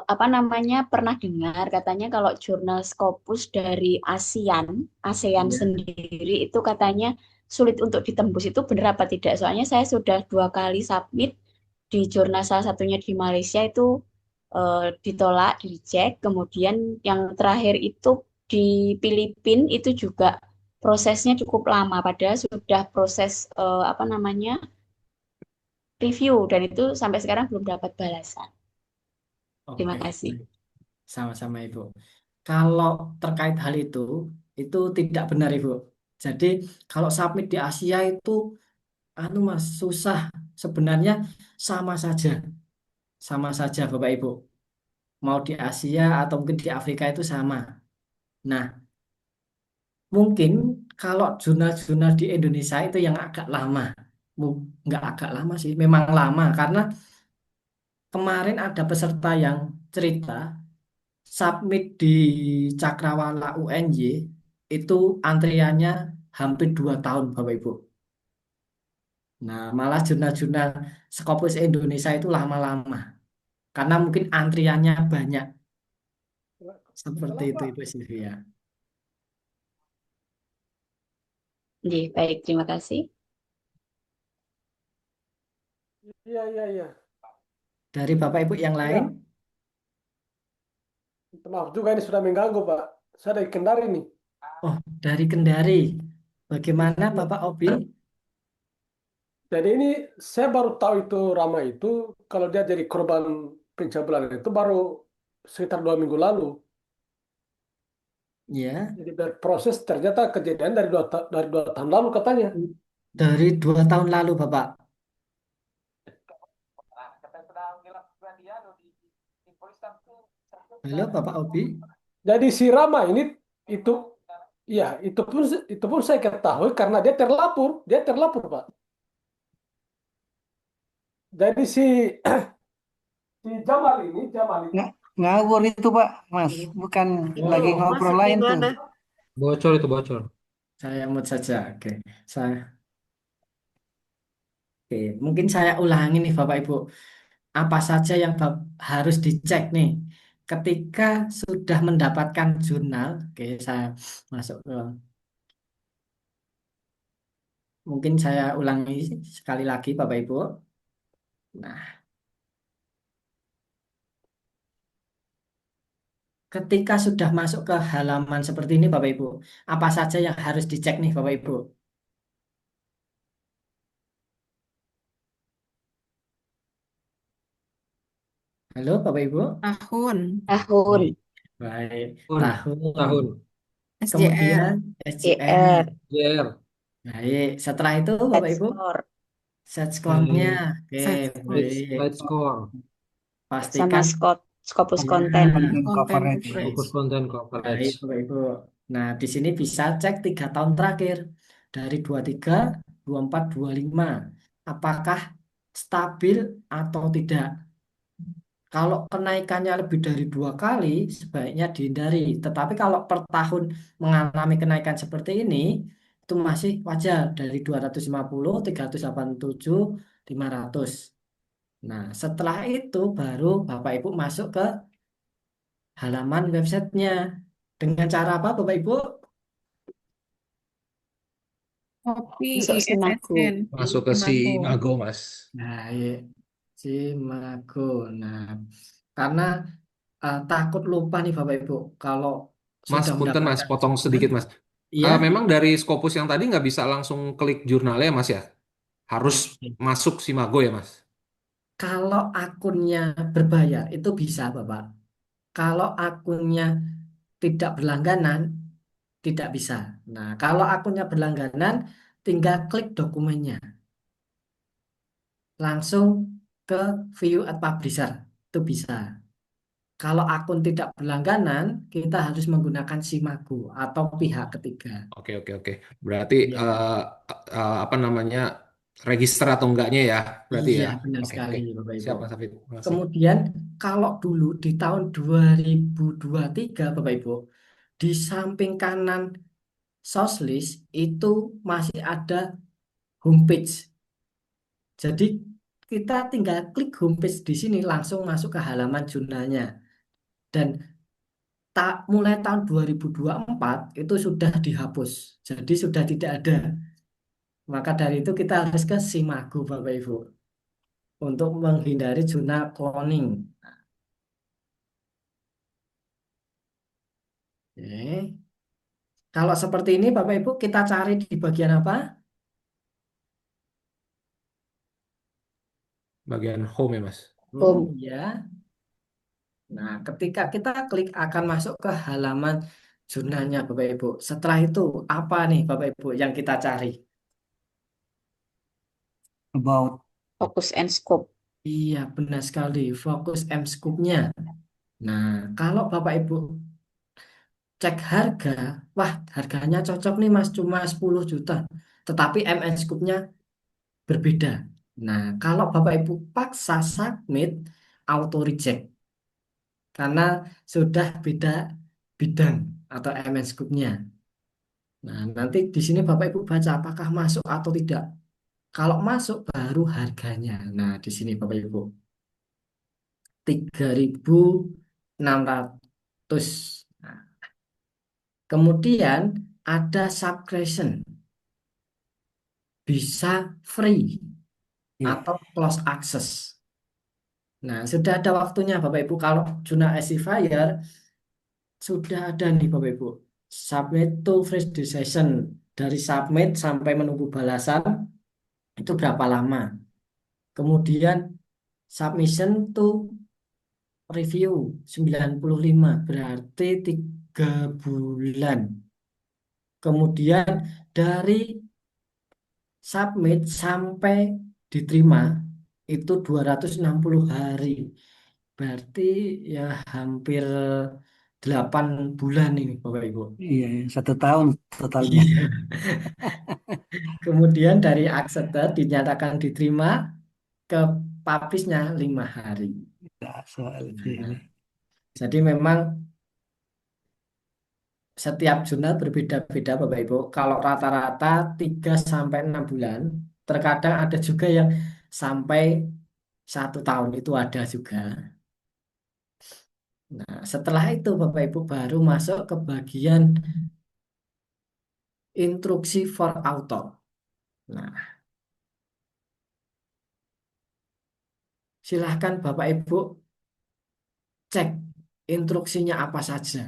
apa namanya pernah dengar katanya kalau jurnal Scopus dari ASEAN Iya. sendiri itu katanya sulit untuk ditembus, itu benar apa tidak? Soalnya saya sudah 2 kali submit di jurnal salah satunya di Malaysia itu ditolak, dicek. Kemudian yang terakhir itu di Filipina itu juga prosesnya cukup lama, padahal sudah proses apa namanya review dan itu sampai sekarang belum dapat balasan. Terima Oke, kasih. baik. Sama-sama Ibu. Kalau terkait hal itu tidak benar Ibu. Jadi kalau submit di Asia itu, anu Mas, susah. Sebenarnya sama saja, sama saja Bapak Ibu. Mau di Asia atau mungkin di Afrika itu sama. Nah, mungkin kalau jurnal-jurnal di Indonesia itu yang agak lama. Nggak agak lama sih, memang lama. Karena kemarin ada peserta yang cerita submit di Cakrawala UNY itu antriannya hampir 2 tahun Bapak Ibu. Nah, malah jurnal-jurnal Scopus Indonesia itu lama-lama. Karena mungkin antriannya banyak. Seperti itu Ibu Sylvia. Nggih, baik, terima kasih. Iya, iya, iya. Dari Bapak Ibu yang lain? Ya, maaf juga ini sudah mengganggu, Pak. Saya dari Kendari nih. Oh, dari Kendari. Bagaimana Iya. Bapak Obi? Jadi ini saya baru tahu itu Rama itu kalau dia jadi korban pencabulan itu baru sekitar 2 minggu lalu. Ya, Jadi berproses ternyata kejadian dari 2 tahun lalu katanya. dari 2 tahun lalu Bapak. Halo Bapak Obi. Jadi si Rama ini itu ya itu pun saya ketahui karena dia terlapor Pak. Jadi si Jamal ini Ngawur itu Pak, Mas. Bukan lagi Loh, ngobrol masuk lain tuh. gimana? Bocor itu bocor. Saya mute saja. Oke. Saya Oke, mungkin saya ulangi nih Bapak Ibu. Apa saja yang harus dicek nih ketika sudah mendapatkan jurnal. Oke, saya masuk ke mungkin saya ulangi sekali lagi Bapak Ibu. Nah, ketika sudah masuk ke halaman seperti ini Bapak Ibu, apa saja yang harus dicek nih Bapak Ibu? Halo Bapak Ibu. Tahun, Tahun, Baik, Tahun, tahun. tahun, SJR, Kemudian SJR. JR, JR, Baik, setelah itu head Bapak Ibu, score, set score-nya. Oke, set slide, baik. slide score, sama Pastikan Scopus ya. konten. Content content coverage. fokus coverage. konten Baik, coverage. Bapak Ibu. Nah, di sini bisa cek 3 tahun terakhir dari 23, 24, 25. Apakah stabil atau tidak? Kalau kenaikannya lebih dari 2 kali, sebaiknya dihindari. Tetapi kalau per tahun mengalami kenaikan seperti ini, itu masih wajar dari 250, 387, 500. Nah, setelah itu baru Bapak Ibu masuk ke halaman websitenya. Dengan cara apa Bapak Ibu? Kopi Masuk Simago. ISSN, Masuk ke si Imago. Mago, Mas. Nah, iya. Simago. Nah, karena takut lupa nih Bapak Ibu kalau Mas, sudah punten Mas, mendapatkan potong jurnal. sedikit Mas. Iya. Memang dari Scopus yang tadi nggak bisa langsung klik jurnalnya Mas ya? Harus Oke. masuk si Mago ya Mas? Kalau akunnya berbayar itu bisa Bapak. Kalau akunnya tidak berlangganan tidak bisa. Nah, kalau akunnya berlangganan tinggal klik dokumennya. Langsung ke view at publisher. Itu bisa. Kalau akun tidak berlangganan, kita harus menggunakan Simago atau pihak ketiga. Oke, oke, oke. Berarti Ya, apa namanya, register atau enggaknya ya, berarti Iya, ya. benar Oke, sekali, oke. Bapak Ibu. Siap, Mas Hafid. Terima kasih. Kemudian kalau dulu di tahun 2023, Bapak Ibu, di samping kanan Soslis itu masih ada homepage. Jadi kita tinggal klik homepage di sini langsung masuk ke halaman jurnalnya. Dan mulai tahun 2024 itu sudah dihapus. Jadi sudah tidak ada. Maka dari itu kita harus ke Simago, Bapak Ibu, untuk menghindari jurnal cloning. Oke. Kalau seperti ini Bapak Ibu kita cari di bagian apa? Bagian home ya, Mas. Home. Ya. Nah, ketika kita klik akan masuk ke halaman jurnalnya Bapak Ibu. Setelah itu apa nih Bapak Ibu yang kita cari? About. Focus and scope. Iya, benar sekali. Fokus M-scope-nya. Nah, kalau Bapak Ibu cek harga, wah harganya cocok nih Mas, cuma 10 juta. Tetapi MN scope-nya berbeda. Nah, kalau Bapak Ibu paksa submit, auto reject. Karena sudah beda bidang atau MN scope-nya. Nah, nanti di sini Bapak Ibu baca apakah masuk atau tidak. Kalau masuk baru harganya. Nah, di sini Bapak Ibu 3.600. Nah, kemudian ada subscription. Bisa free Iya. atau close access. Nah, sudah ada waktunya Bapak Ibu. Kalau jurnal Fire sudah ada nih Bapak Ibu. Submit to fresh decision. Dari submit sampai menunggu balasan itu berapa lama. Kemudian submission to review 95 berarti 3 bulan. Kemudian dari submit sampai diterima itu 260 hari. Berarti ya hampir 8 bulan ini Bapak Ibu. Iya, 1 tahun totalnya. Iya. Kemudian dari accepted dinyatakan diterima ke publishnya 5 hari. Ya, soal itu Nah, ini. jadi memang setiap jurnal berbeda-beda Bapak Ibu. Kalau rata-rata 3 sampai 6 bulan, terkadang ada juga yang sampai 1 tahun itu ada juga. Nah, setelah itu Bapak Ibu baru masuk ke bagian instruksi for author. Nah, silahkan Bapak Ibu cek instruksinya apa saja.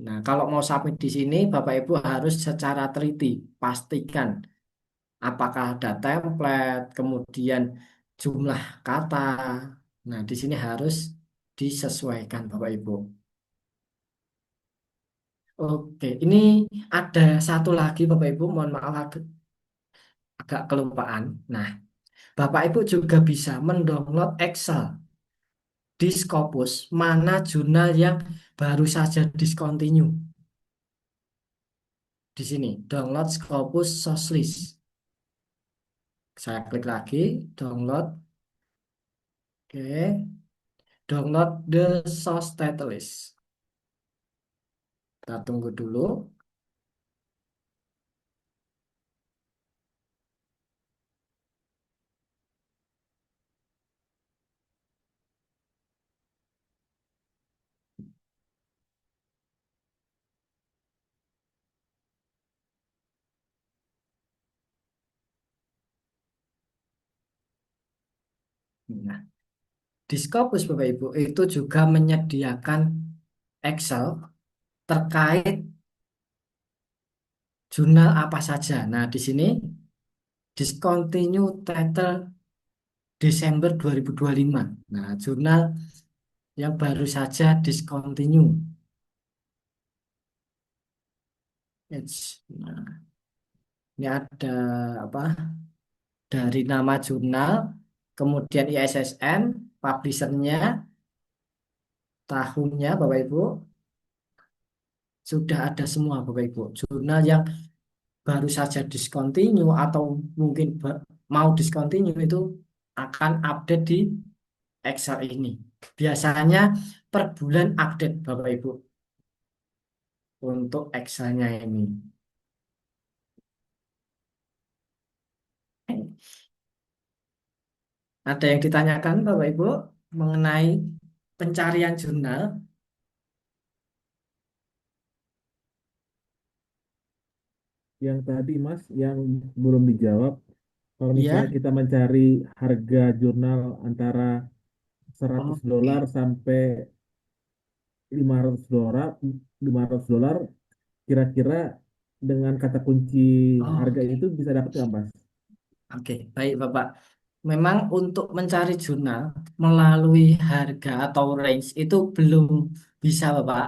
Nah, kalau mau submit di sini, Bapak Ibu harus secara teliti pastikan apakah ada template, kemudian jumlah kata. Nah, di sini harus disesuaikan Bapak Ibu. Oke, ini ada satu lagi Bapak Ibu, mohon maaf agak kelupaan. Nah, Bapak Ibu juga bisa mendownload Excel di Scopus mana jurnal yang baru saja discontinue. Di sini, download Scopus Soslis. Saya klik lagi, download. Oke, download the source title list. Kita tunggu dulu. Nah, di Scopus Bapak Ibu itu juga menyediakan Excel terkait jurnal apa saja. Nah, di sini discontinue title Desember 2025. Nah, jurnal yang baru saja discontinue. Nah, ini ada apa? Dari nama jurnal, kemudian ISSN, publishernya, tahunnya Bapak Ibu, sudah ada semua Bapak Ibu. Jurnal yang baru saja discontinue atau mungkin mau discontinue itu akan update di Excel ini. Biasanya per bulan update Bapak Ibu untuk Excelnya ini. Ada yang ditanyakan Bapak Ibu mengenai pencarian jurnal? Yang tadi Mas, yang belum dijawab, kalau misalnya Ya, kita mencari harga jurnal antara 100 oke. dolar sampai 500 dolar, 500 dolar, kira-kira dengan kata kunci harga Oke, itu bisa dapat nggak Mas? oke, baik Bapak. Memang untuk mencari jurnal melalui harga atau range itu belum bisa Bapak,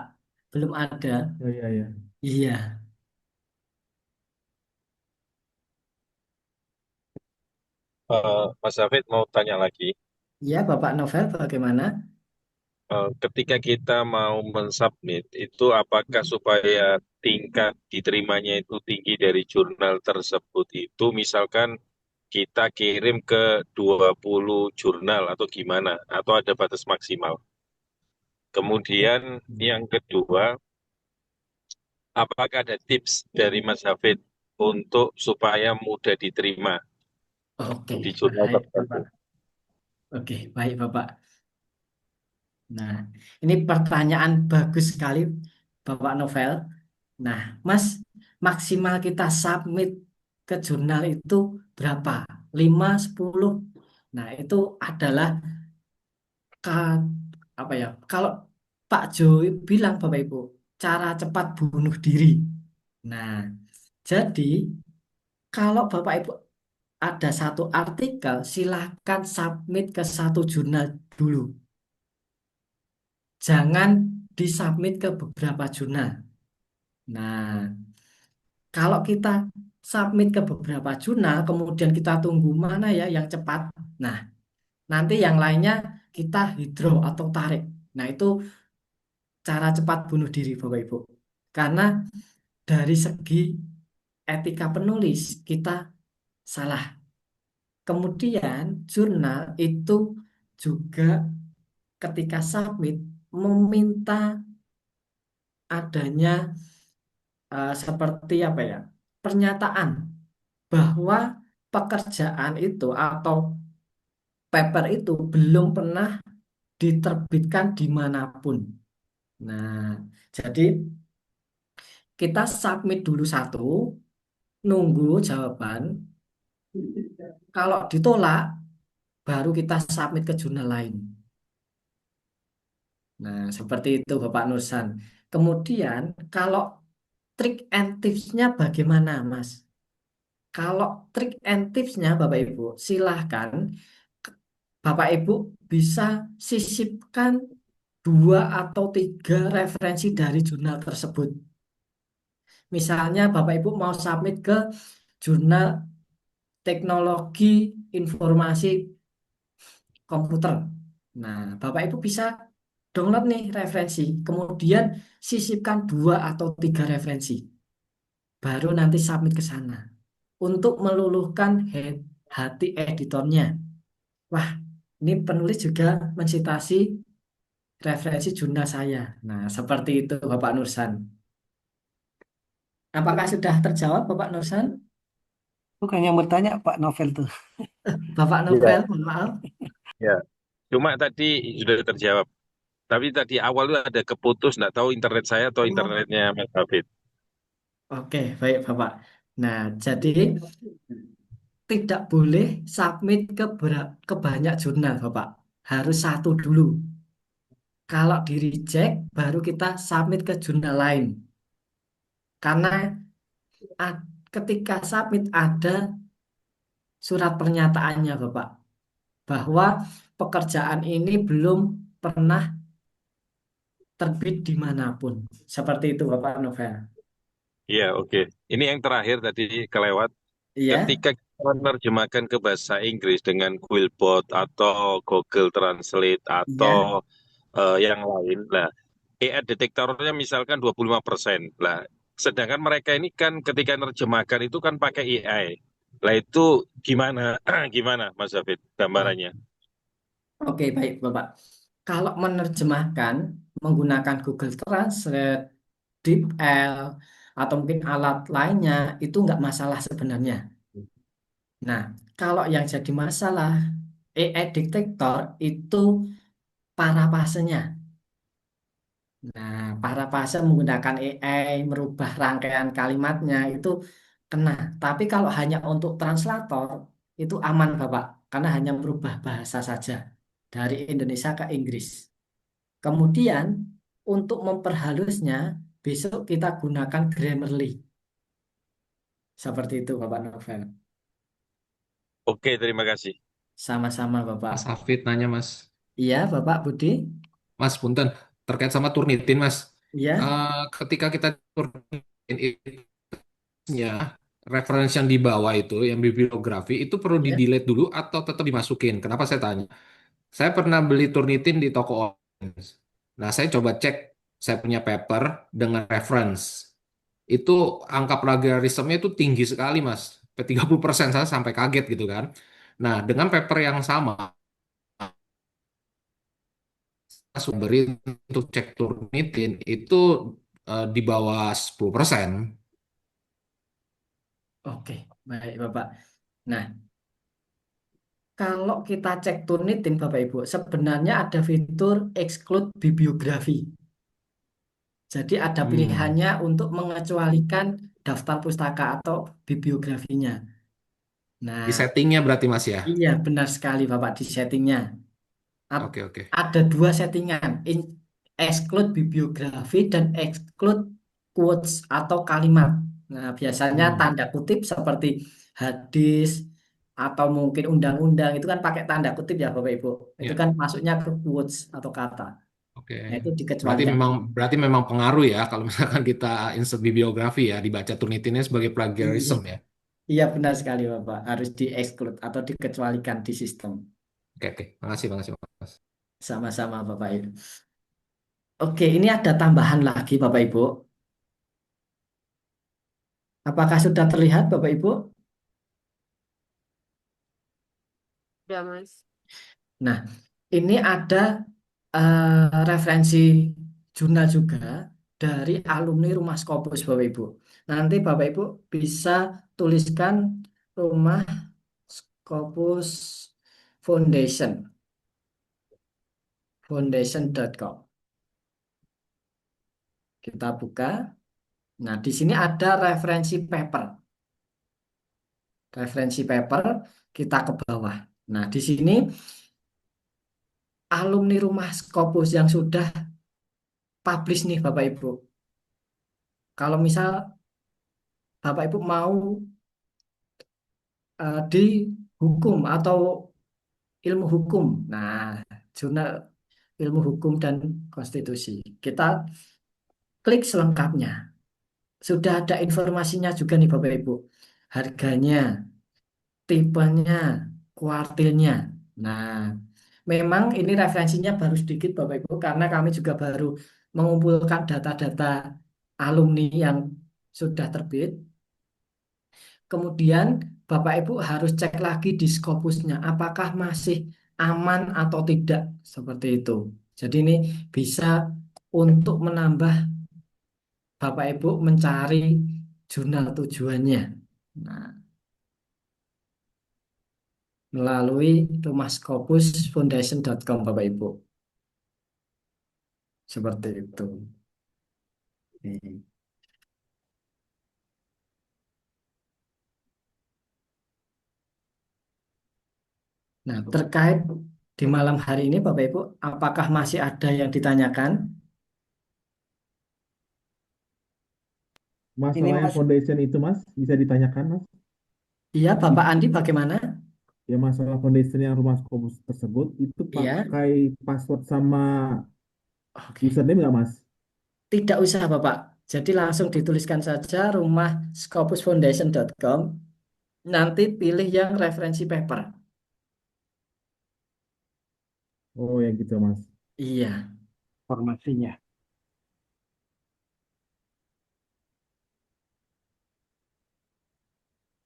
belum ada. Oh iya ya. Iya, Mas Hafid mau tanya lagi. iya Bapak Novel bagaimana? Ketika kita mau mensubmit, itu apakah supaya tingkat diterimanya itu tinggi dari jurnal tersebut itu, misalkan kita kirim ke 20 jurnal atau gimana, atau ada batas maksimal. Kemudian yang kedua, apakah ada tips dari Mas Hafid untuk supaya mudah diterima Oke, di jurnal baik tertentu? Bapak. Oke, baik Bapak. Nah, ini pertanyaan bagus sekali Bapak Novel. Nah, Mas, maksimal kita submit ke jurnal itu berapa? 5, 10? Nah, itu adalah ka- apa ya? Kalau Pak Joy bilang Bapak Ibu, cara cepat bunuh diri. Nah, jadi kalau Bapak Ibu ada satu artikel, silahkan submit ke satu jurnal dulu. Jangan disubmit ke beberapa jurnal. Nah, kalau kita submit ke beberapa jurnal, kemudian kita tunggu mana ya yang cepat. Nah, nanti yang lainnya kita withdraw atau tarik. Nah, itu cara cepat bunuh diri, Bapak Ibu. Karena dari segi etika penulis, kita salah. Kemudian, jurnal itu juga ketika submit meminta adanya seperti apa ya? Pernyataan bahwa pekerjaan itu atau paper itu belum pernah diterbitkan dimanapun. Nah, jadi kita submit dulu satu, nunggu jawaban. Kalau ditolak, baru kita submit ke jurnal lain. Nah, seperti itu Bapak Nursan. Kemudian, kalau trik and tipsnya bagaimana, Mas? Kalau trik and tipsnya, Bapak Ibu, silahkan Bapak Ibu bisa sisipkan 2 atau 3 referensi dari jurnal tersebut. Misalnya Bapak Ibu mau submit ke jurnal teknologi informasi komputer. Nah, Bapak Ibu bisa download nih referensi, kemudian sisipkan 2 atau 3 referensi. Baru nanti submit ke sana untuk meluluhkan hati editornya. Wah, ini penulis juga mensitasi referensi jurnal saya. Nah, seperti itu Bapak Nursan. Apakah sudah terjawab Bapak Nursan? Bukan yang bertanya Pak Novel tuh. Bapak Iya. Novel, mohon maaf. Ya, cuma tadi sudah terjawab. Tapi tadi awal itu ada keputus, nggak tahu internet saya atau Oh, internetnya Mas Hafid. oke, baik Bapak. Nah, jadi tidak boleh submit ke banyak jurnal, Bapak. Harus satu dulu. Kalau di reject, baru kita submit ke jurnal lain. Karena ketika submit ada surat pernyataannya, Bapak, bahwa pekerjaan ini belum pernah terbit dimanapun. Seperti itu, Bapak Novel. Iya, oke. Ini yang terakhir tadi kelewat. Iya, Ketika kita menerjemahkan ke bahasa Inggris dengan Quillbot atau Google Translate atau iya, yang lain, lah AI detektornya misalkan 25%. Lah, sedangkan mereka ini kan ketika menerjemahkan itu kan pakai AI. Lah itu gimana gimana Mas Hafid Oh, gambarannya? oke, baik, Bapak. Kalau menerjemahkan menggunakan Google Translate, DeepL, atau mungkin alat lainnya, itu nggak masalah sebenarnya. Nah, kalau yang jadi masalah AI detektor itu parafasenya. Nah, parafase menggunakan AI merubah rangkaian kalimatnya itu kena. Tapi kalau hanya untuk translator itu aman, Bapak, karena hanya merubah bahasa saja dari Indonesia ke Inggris. Kemudian untuk memperhalusnya besok kita gunakan Grammarly. Seperti itu, Bapak Novel. Oke, terima kasih. Sama-sama, Mas Bapak. Hafid nanya, Mas. Iya, Bapak Budi. Mas, punten, terkait sama Turnitin, Mas. Iya, Ketika kita Turnitin referensi yang di bawah itu, yang bibliografi, itu perlu iya. di-delete dulu atau tetap dimasukin? Kenapa saya tanya? Saya pernah beli Turnitin di toko online. Nah, saya coba cek saya punya paper dengan reference. Itu angka plagiarismenya itu tinggi sekali, Mas. Sampai 30%, saya sampai kaget gitu kan. Nah, dengan paper yang sama, sumber untuk cek Turnitin itu di bawah 10%. Oke, baik, Bapak. Nah, kalau kita cek Turnitin, Bapak Ibu, sebenarnya ada fitur exclude bibliografi. Jadi ada Hmm. pilihannya untuk mengecualikan daftar pustaka atau bibliografinya. Di Nah, settingnya berarti, Mas ya? iya benar sekali Bapak di settingnya. A- Oke, oke. Ada dua settingan, exclude bibliografi dan exclude quotes atau kalimat. Nah, biasanya Hmm. tanda kutip seperti hadis atau mungkin undang-undang itu kan pakai tanda kutip ya Bapak Ibu. Itu Ya. kan masuknya ke quotes atau kata. Oke. Nah, itu Berarti dikecualikan. memang pengaruh ya kalau misalkan kita insert bibliografi ya dibaca Turnitinnya sebagai Iya, plagiarism ya. iya benar sekali Bapak. Harus di-exclude atau dikecualikan di sistem. Oke, oke. Makasih, makasih, Mas. Sama-sama Bapak Ibu. Oke, ini ada tambahan lagi Bapak Ibu. Apakah sudah terlihat Bapak Ibu? Udah, Mas. Nah, ini ada referensi jurnal juga dari alumni Rumah Scopus Bapak Ibu. Nanti Bapak Ibu bisa tuliskan Rumah Scopus Foundation, foundation.com. Kita buka. Nah, di sini ada referensi paper. Referensi paper kita ke bawah. Nah, di sini alumni Rumah Scopus yang sudah publish nih Bapak Ibu. Kalau misal Bapak Ibu mau di hukum atau ilmu hukum. Nah, jurnal ilmu hukum dan konstitusi. Kita klik selengkapnya. Sudah ada informasinya juga nih Bapak Ibu. Harganya, tipenya, kuartilnya. Nah, memang ini referensinya baru sedikit Bapak Ibu karena kami juga baru mengumpulkan data-data alumni yang sudah terbit. Kemudian Bapak Ibu harus cek lagi di Scopusnya, apakah masih aman atau tidak, seperti itu. Jadi ini bisa untuk menambah Bapak Ibu mencari jurnal tujuannya. Nah, melalui rumahscopusfoundation.com Bapak Ibu. Seperti itu. Nah, terkait di malam hari ini Bapak Ibu, apakah masih ada yang ditanyakan? Ini Masalah yang Mas, foundation itu Mas, bisa ditanyakan Mas? iya Bapak Andi bagaimana? Ya masalah foundation yang rumah Scopus tersebut itu Iya, pakai password sama oke. username nggak Mas? Tidak usah Bapak. Jadi langsung dituliskan saja rumah scopusfoundation.com. Nanti pilih yang referensi paper. Oh ya gitu Mas. Iya. Informasinya.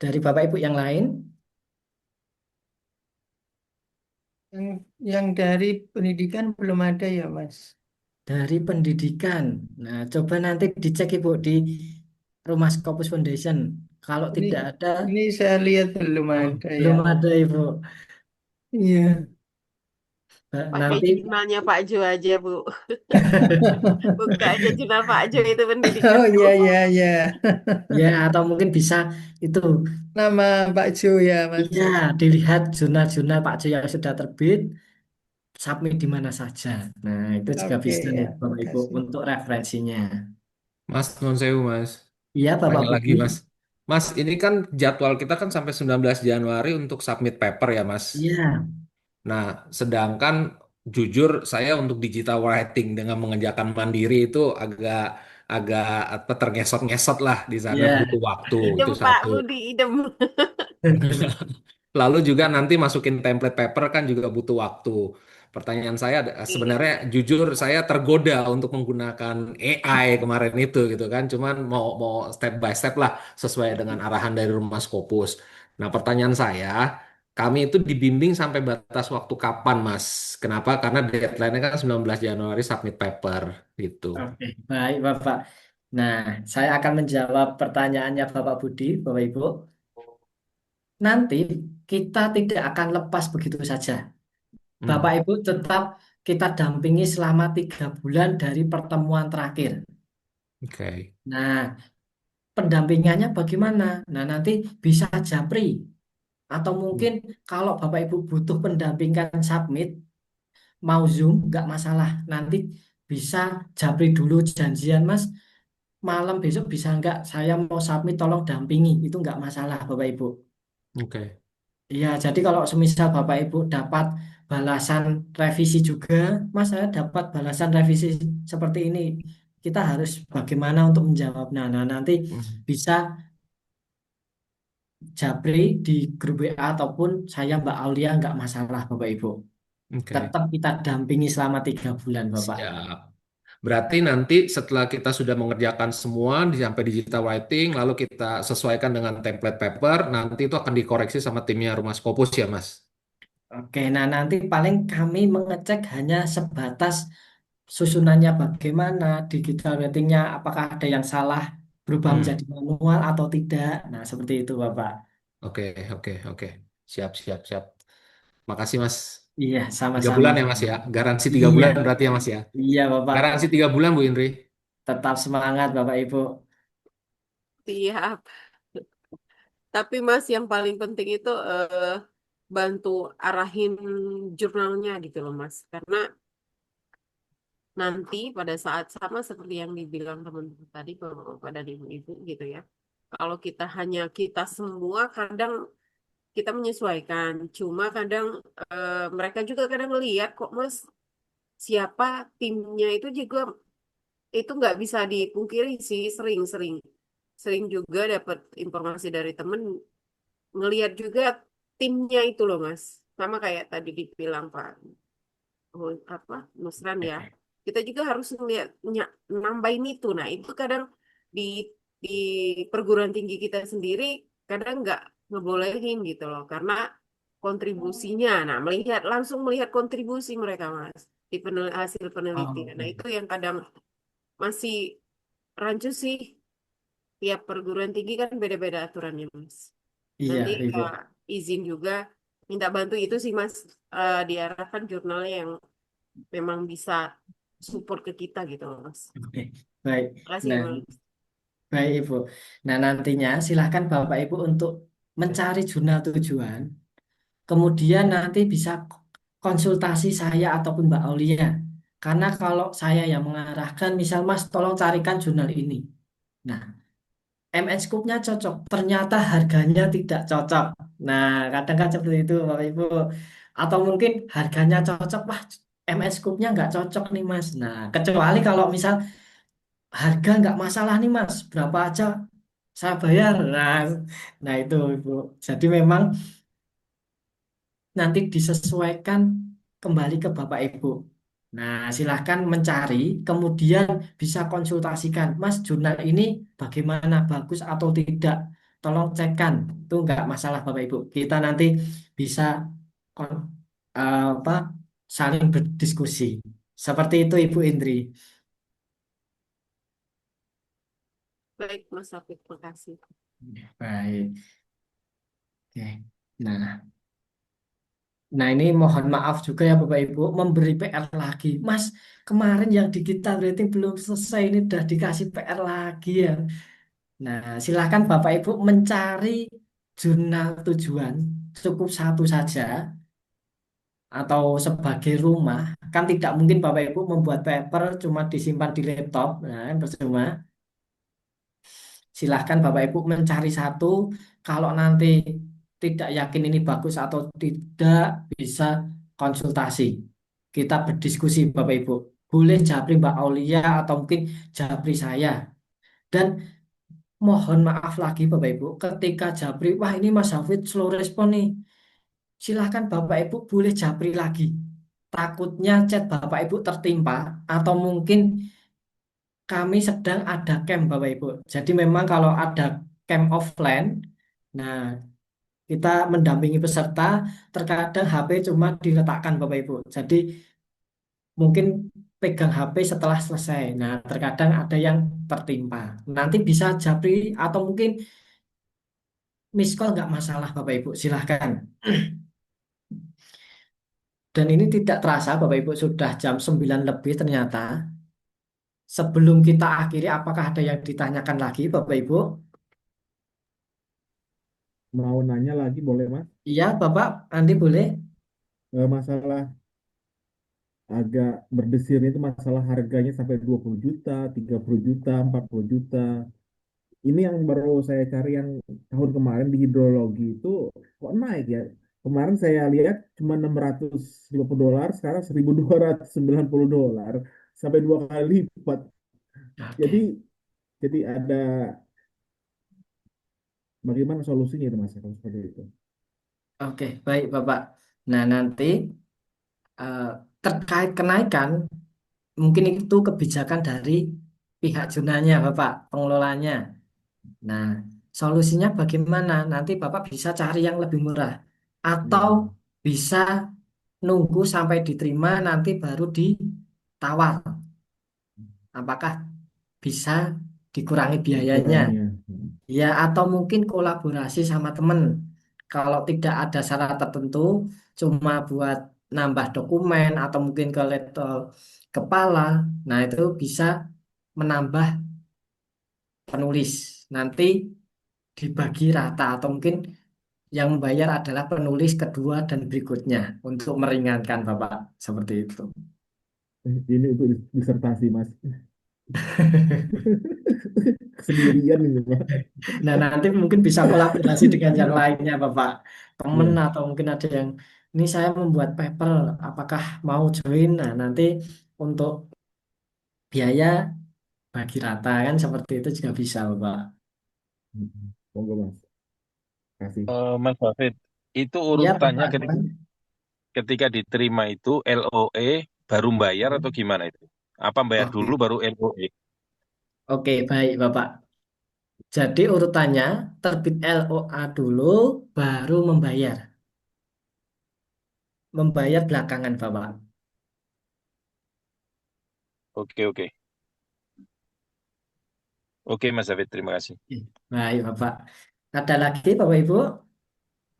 Dari Bapak Ibu yang lain, Yang, yang dari pendidikan belum ada ya, Mas. dari pendidikan. Nah, coba nanti dicek Ibu di Rumah Scopus Foundation. Kalau Ini tidak ada, ini saya lihat belum oh, ada ya. belum ada Ibu. Iya. Pakai Nanti jurnalnya Pak Jo aja, Bu. Buka aja jurnal Pak Jo itu pendidikan, Oh Bu. iya iya iya. ya atau mungkin bisa itu Nama Pak Jo ya, Mas. iya dilihat jurnal-jurnal Pak Jo yang sudah terbit, submit di mana saja. Nah, itu juga Oke bisa ya, nih Bapak Ibu makasih. untuk referensinya. Mas, non sewu, Mas. Iya, Bapak Tanya lagi, Budi. Mas. Mas, ini kan jadwal kita kan sampai 19 Januari untuk submit paper ya, Mas. Iya, Nah, sedangkan jujur saya untuk digital writing dengan mengerjakan mandiri itu agak agak apa terngesot-ngesot lah di sana iya. butuh waktu itu Idem Pak satu. Budi, idem. Lalu juga nanti masukin template paper kan juga butuh waktu. Pertanyaan saya sebenarnya Iya. jujur saya tergoda untuk menggunakan AI kemarin itu gitu kan. Cuman mau mau step by step lah sesuai dengan arahan dari Rumah Scopus. Nah, pertanyaan saya, kami itu dibimbing sampai batas waktu kapan, Mas? Kenapa? Karena deadline-nya kan 19 Januari submit paper gitu. Oke, baik Bapak. Nah, saya akan menjawab pertanyaannya Bapak Budi, Bapak Ibu. Nanti kita tidak akan lepas begitu saja. Bapak Hmm, Ibu tetap kita dampingi selama 3 bulan dari pertemuan terakhir. oke. Nah, pendampingannya bagaimana? Nah, nanti bisa japri. Atau mungkin kalau Bapak Ibu butuh pendampingan submit, mau Zoom, nggak masalah. Nanti bisa japri dulu janjian, Mas. Malam besok bisa nggak? Saya mau submit, tolong dampingi. Itu nggak masalah, Bapak Ibu. Oke. Iya, jadi kalau semisal Bapak Ibu dapat balasan revisi juga, Mas, saya dapat balasan revisi seperti ini. Kita harus bagaimana untuk menjawab. Nah, nanti Hmm, bisa japri di grup WA ataupun saya Mbak Aulia nggak masalah Bapak Ibu. oke. Tetap kita dampingi selama 3 bulan Bapak. Siap. Berarti nanti setelah kita sudah mengerjakan semua sampai digital writing, lalu kita sesuaikan dengan template paper, nanti itu akan dikoreksi sama timnya Rumah Scopus ya, Mas? Oke, nah nanti paling kami mengecek hanya sebatas susunannya bagaimana, digital ratingnya apakah ada yang salah berubah Hmm, menjadi manual atau tidak. Nah, seperti itu Bapak. oke, oke, oke. Siap, siap, siap. Makasih, Mas. Iya, 3 bulan sama-sama. ya, Mas ya? Garansi tiga Iya, bulan berarti ya, Mas ya? iya Bapak. Garansi 3 bulan, Bu Indri? Tetap semangat Bapak Ibu. Siap. Tapi Mas yang paling penting itu bantu arahin jurnalnya gitu loh Mas. Karena nanti pada saat sama seperti yang dibilang teman-teman tadi Bapak dan Ibu-ibu gitu ya. Kalau kita hanya kita semua kadang kita menyesuaikan. Cuma kadang mereka juga kadang lihat kok Mas siapa timnya itu juga itu nggak bisa dipungkiri sih sering-sering sering juga dapat informasi dari temen ngelihat juga timnya itu loh Mas. Sama kayak tadi dibilang Pak apa Nusran ya. Kita juga harus ngelihat nambahin itu. Nah, itu kadang di di perguruan tinggi kita sendiri kadang nggak ngebolehin gitu loh karena kontribusinya. Nah, langsung melihat kontribusi mereka Mas di hasil penelitian. Nah, Oke. itu yang kadang masih rancu sih. Tiap perguruan tinggi kan beda-beda aturannya Mas. Iya, Nanti Ibu. izin juga minta bantu itu sih Mas diarahkan jurnalnya yang memang bisa support ke kita gitu loh Mas. Oke. Baik. Terima kasih Nah, Mas. baik Ibu. Nah, nantinya silahkan Bapak Ibu untuk mencari jurnal tujuan. Kemudian nanti bisa konsultasi saya ataupun Mbak Aulia. Karena kalau saya yang mengarahkan, misal Mas tolong carikan jurnal ini. Nah, MN Scoop-nya cocok, ternyata harganya tidak cocok. Nah, kadang kan seperti itu Bapak Ibu. Atau mungkin harganya cocok, wah MN Scoop-nya nggak cocok nih Mas. Nah, kecuali kalau misal harga nggak masalah nih Mas, berapa aja saya bayar. Nah itu Ibu. Jadi memang nanti disesuaikan kembali ke Bapak Ibu. Nah, silahkan mencari, kemudian bisa konsultasikan, Mas, jurnal ini bagaimana, bagus atau tidak. tolong cekkan. Itu nggak masalah Bapak Ibu. Kita nanti bisa kon- apa saling berdiskusi. Seperti itu Ibu Indri. Baik, Mas Hafid, makasih. Baik. Oke. Nah, ini mohon maaf juga ya Bapak Ibu memberi PR lagi. Mas, kemarin yang digital rating belum selesai, ini udah dikasih PR lagi ya. Nah, silakan Bapak Ibu mencari jurnal tujuan cukup satu saja atau sebagai rumah. Kan tidak mungkin Bapak Ibu membuat paper cuma disimpan di laptop. Nah, percuma. Silahkan Bapak Ibu mencari satu. Kalau nanti tidak yakin ini bagus atau tidak, bisa konsultasi. Kita berdiskusi Bapak Ibu. Boleh japri Mbak Aulia atau mungkin japri saya. Dan mohon maaf lagi Bapak Ibu, ketika japri, wah ini Mas Hafid slow respon nih. Silahkan Bapak Ibu boleh japri lagi. Takutnya chat Bapak Ibu tertimpa atau mungkin kami sedang ada camp Bapak Ibu. Jadi memang kalau ada camp offline, nah kita mendampingi peserta, terkadang HP cuma diletakkan Bapak Ibu. Jadi mungkin pegang HP setelah selesai. Nah terkadang ada yang tertimpa. Nanti bisa japri atau mungkin miss call nggak masalah Bapak Ibu, silahkan. Dan ini tidak terasa Bapak Ibu sudah jam 9 lebih ternyata. Sebelum kita akhiri, apakah ada yang ditanyakan lagi Bapak Ibu? Mau nanya lagi boleh Mas? Iya Bapak, Andi boleh? Masalah agak berdesirnya itu masalah harganya sampai 20 juta, 30 juta, 40 juta. Ini yang baru saya cari yang tahun kemarin di hidrologi itu kok naik ya. Kemarin saya lihat cuma $650, sekarang $1.290. Sampai 2 kali lipat. Jadi Oke, jadi ada bagaimana solusinya itu Mas kalau seperti itu? oke, baik Bapak. Nah nanti eh, terkait kenaikan, mungkin itu kebijakan dari pihak zonanya Bapak, pengelolanya. Nah, solusinya bagaimana? Nanti Bapak bisa cari yang lebih murah. Atau Hmm. bisa nunggu sampai diterima nanti baru ditawar. Apakah bisa dikurangi biayanya? Dikurangi ya. Ya, atau mungkin kolaborasi sama teman. Kalau tidak ada syarat tertentu, cuma buat nambah dokumen atau mungkin ke laptop kepala, nah itu bisa menambah penulis. Nanti dibagi rata atau mungkin yang membayar adalah penulis kedua dan berikutnya untuk meringankan Bapak seperti itu. Ini untuk disertasi Mas. Sendirian ini Pak. Nah, nanti mungkin bisa kolaborasi dengan yang lainnya, Bapak. Temen Iya. atau mungkin ada yang, ini saya membuat paper, apakah mau join? Nah, nanti untuk biaya bagi rata kan seperti itu juga bisa, Bapak. Monggo Mas. Kasih. Mas David, itu Iya, urutannya Bapak. ketika, ketika diterima itu LOE baru bayar atau gimana itu? Apa bayar dulu Oke, baru LOE? oke, baik, Bapak. Jadi urutannya terbit LOA dulu, baru membayar. Membayar belakangan, Bapak. Oke, oke. Oke, Mas David, terima kasih. Baik, Bapak. Ada lagi, Bapak Ibu?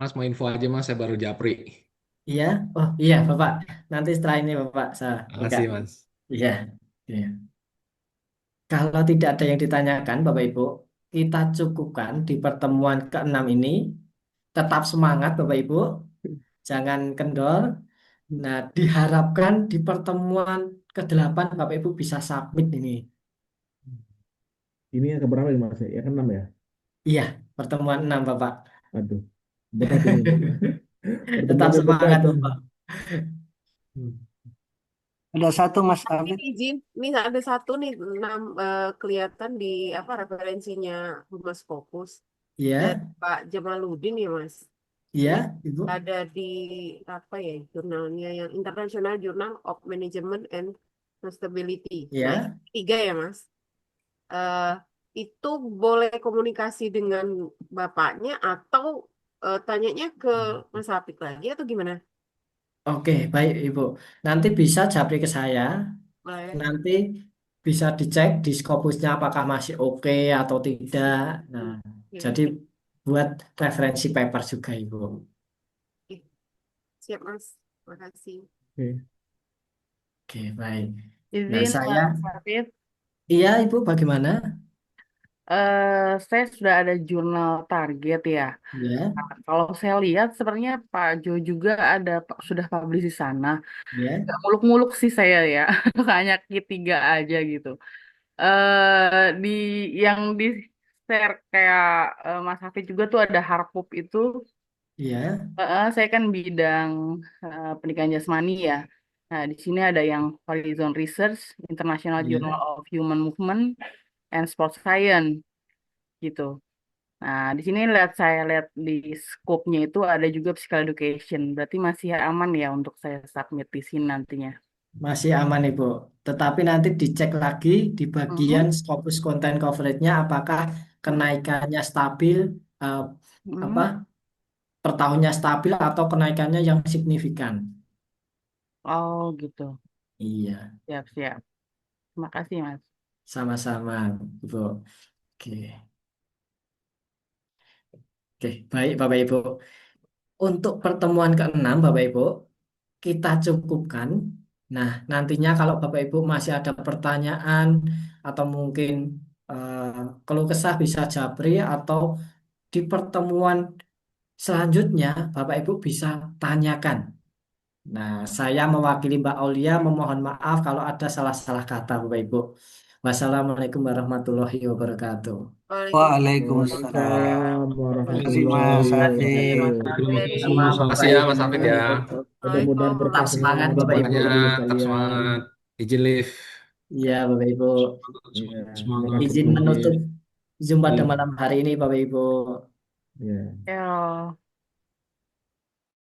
Mas mau info aja Mas, saya baru japri. Iya, oh iya Bapak. Nanti setelah ini Bapak saya buka. Makasih Mas. Iya, iya. Kalau tidak ada yang ditanyakan Bapak Ibu, kita cukupkan di pertemuan ke-6 ini. Tetap semangat Bapak Ibu, jangan kendor. Nah, diharapkan di pertemuan ke-8 Bapak Ibu bisa submit ini. Ini yang keberapa ini Mas? Ya kan 6 ya? Iya, pertemuan 6 Bapak. Aduh, berat ini. Tetap Pertemuannya berat. semangat Bapak. Ada satu Mas Mas, ini Hafid. izin, ini ada satu nih kelihatan di apa referensinya Humas Fokus dari Iya, Pak Jamaluddin ya Mas. iya Ini Ibu. ada di apa ya jurnalnya yang International Journal of Management and Sustainability. Nah, Iya, tiga ya Mas. Eh, itu boleh komunikasi dengan bapaknya atau tanyanya ke Mas Hafid lagi atau gimana? Oke, baik Ibu. Nanti bisa japri ke saya. Boleh. Nanti bisa dicek di Scopusnya apakah masih oke atau tidak. Nah, Oke. jadi buat referensi paper juga Ibu. Oke. Siap, Mas. Makasih. Oke. Oke, baik. Nah, Izin saya, Mas Hafid, iya Ibu bagaimana? saya sudah ada jurnal target ya. Ya, Nah, kalau saya lihat sepertinya Pak Jo juga ada sudah publish di sana. ya, Nggak muluk-muluk sih saya ya, hanya ketiga aja gitu. Di yang di share kayak Mas Hafid juga tuh ada Harpup itu. ya, Saya kan bidang pendidikan jasmani ya. Nah, di sini ada yang Horizon Research, International Journal ya. of Human Movement and Sport Science gitu. Nah, di sini saya lihat di scope-nya itu ada juga physical education. Berarti masih aman ya untuk saya submit di sini nantinya. Masih aman Ibu. Tetapi nanti dicek lagi di bagian Mhm, Scopus Content Coverage-nya apakah kenaikannya stabil, eh, apa mhm. per tahunnya stabil atau kenaikannya yang signifikan. Oh gitu. Iya, Siap-siap. Terima kasih, Mas. sama-sama Ibu. Oke, oke, baik Bapak Ibu. Untuk pertemuan ke-6 Bapak Ibu, kita cukupkan. Nah, nantinya kalau Bapak Ibu masih ada pertanyaan atau mungkin eh, keluh kesah bisa japri atau di pertemuan selanjutnya Bapak Ibu bisa tanyakan. Nah, saya mewakili Mbak Aulia memohon maaf kalau ada salah-salah kata Bapak Ibu. Wassalamualaikum warahmatullahi wabarakatuh. Waalaikumsalam. Waalaikumsalam. Waalaikumsalam Terima kasih warahmatullahi Mas Kasih, Hafid. Mas wabarakatuh. Hafid. Sama Makasih Bapak ya Mas Ibu. Hafid ya. Mudah-mudahan berkah Tetap semua semangat buat Bapak Ibu. Bapak Semuanya Ibu tetap sekalian. semangat. Izin live. Iya Bapak Ibu. Iya, terima Semangat. kasih Izin Mas menutup Hafid. Zoom pada Iya. malam hari ini Bapak Ibu. Iya. Ya.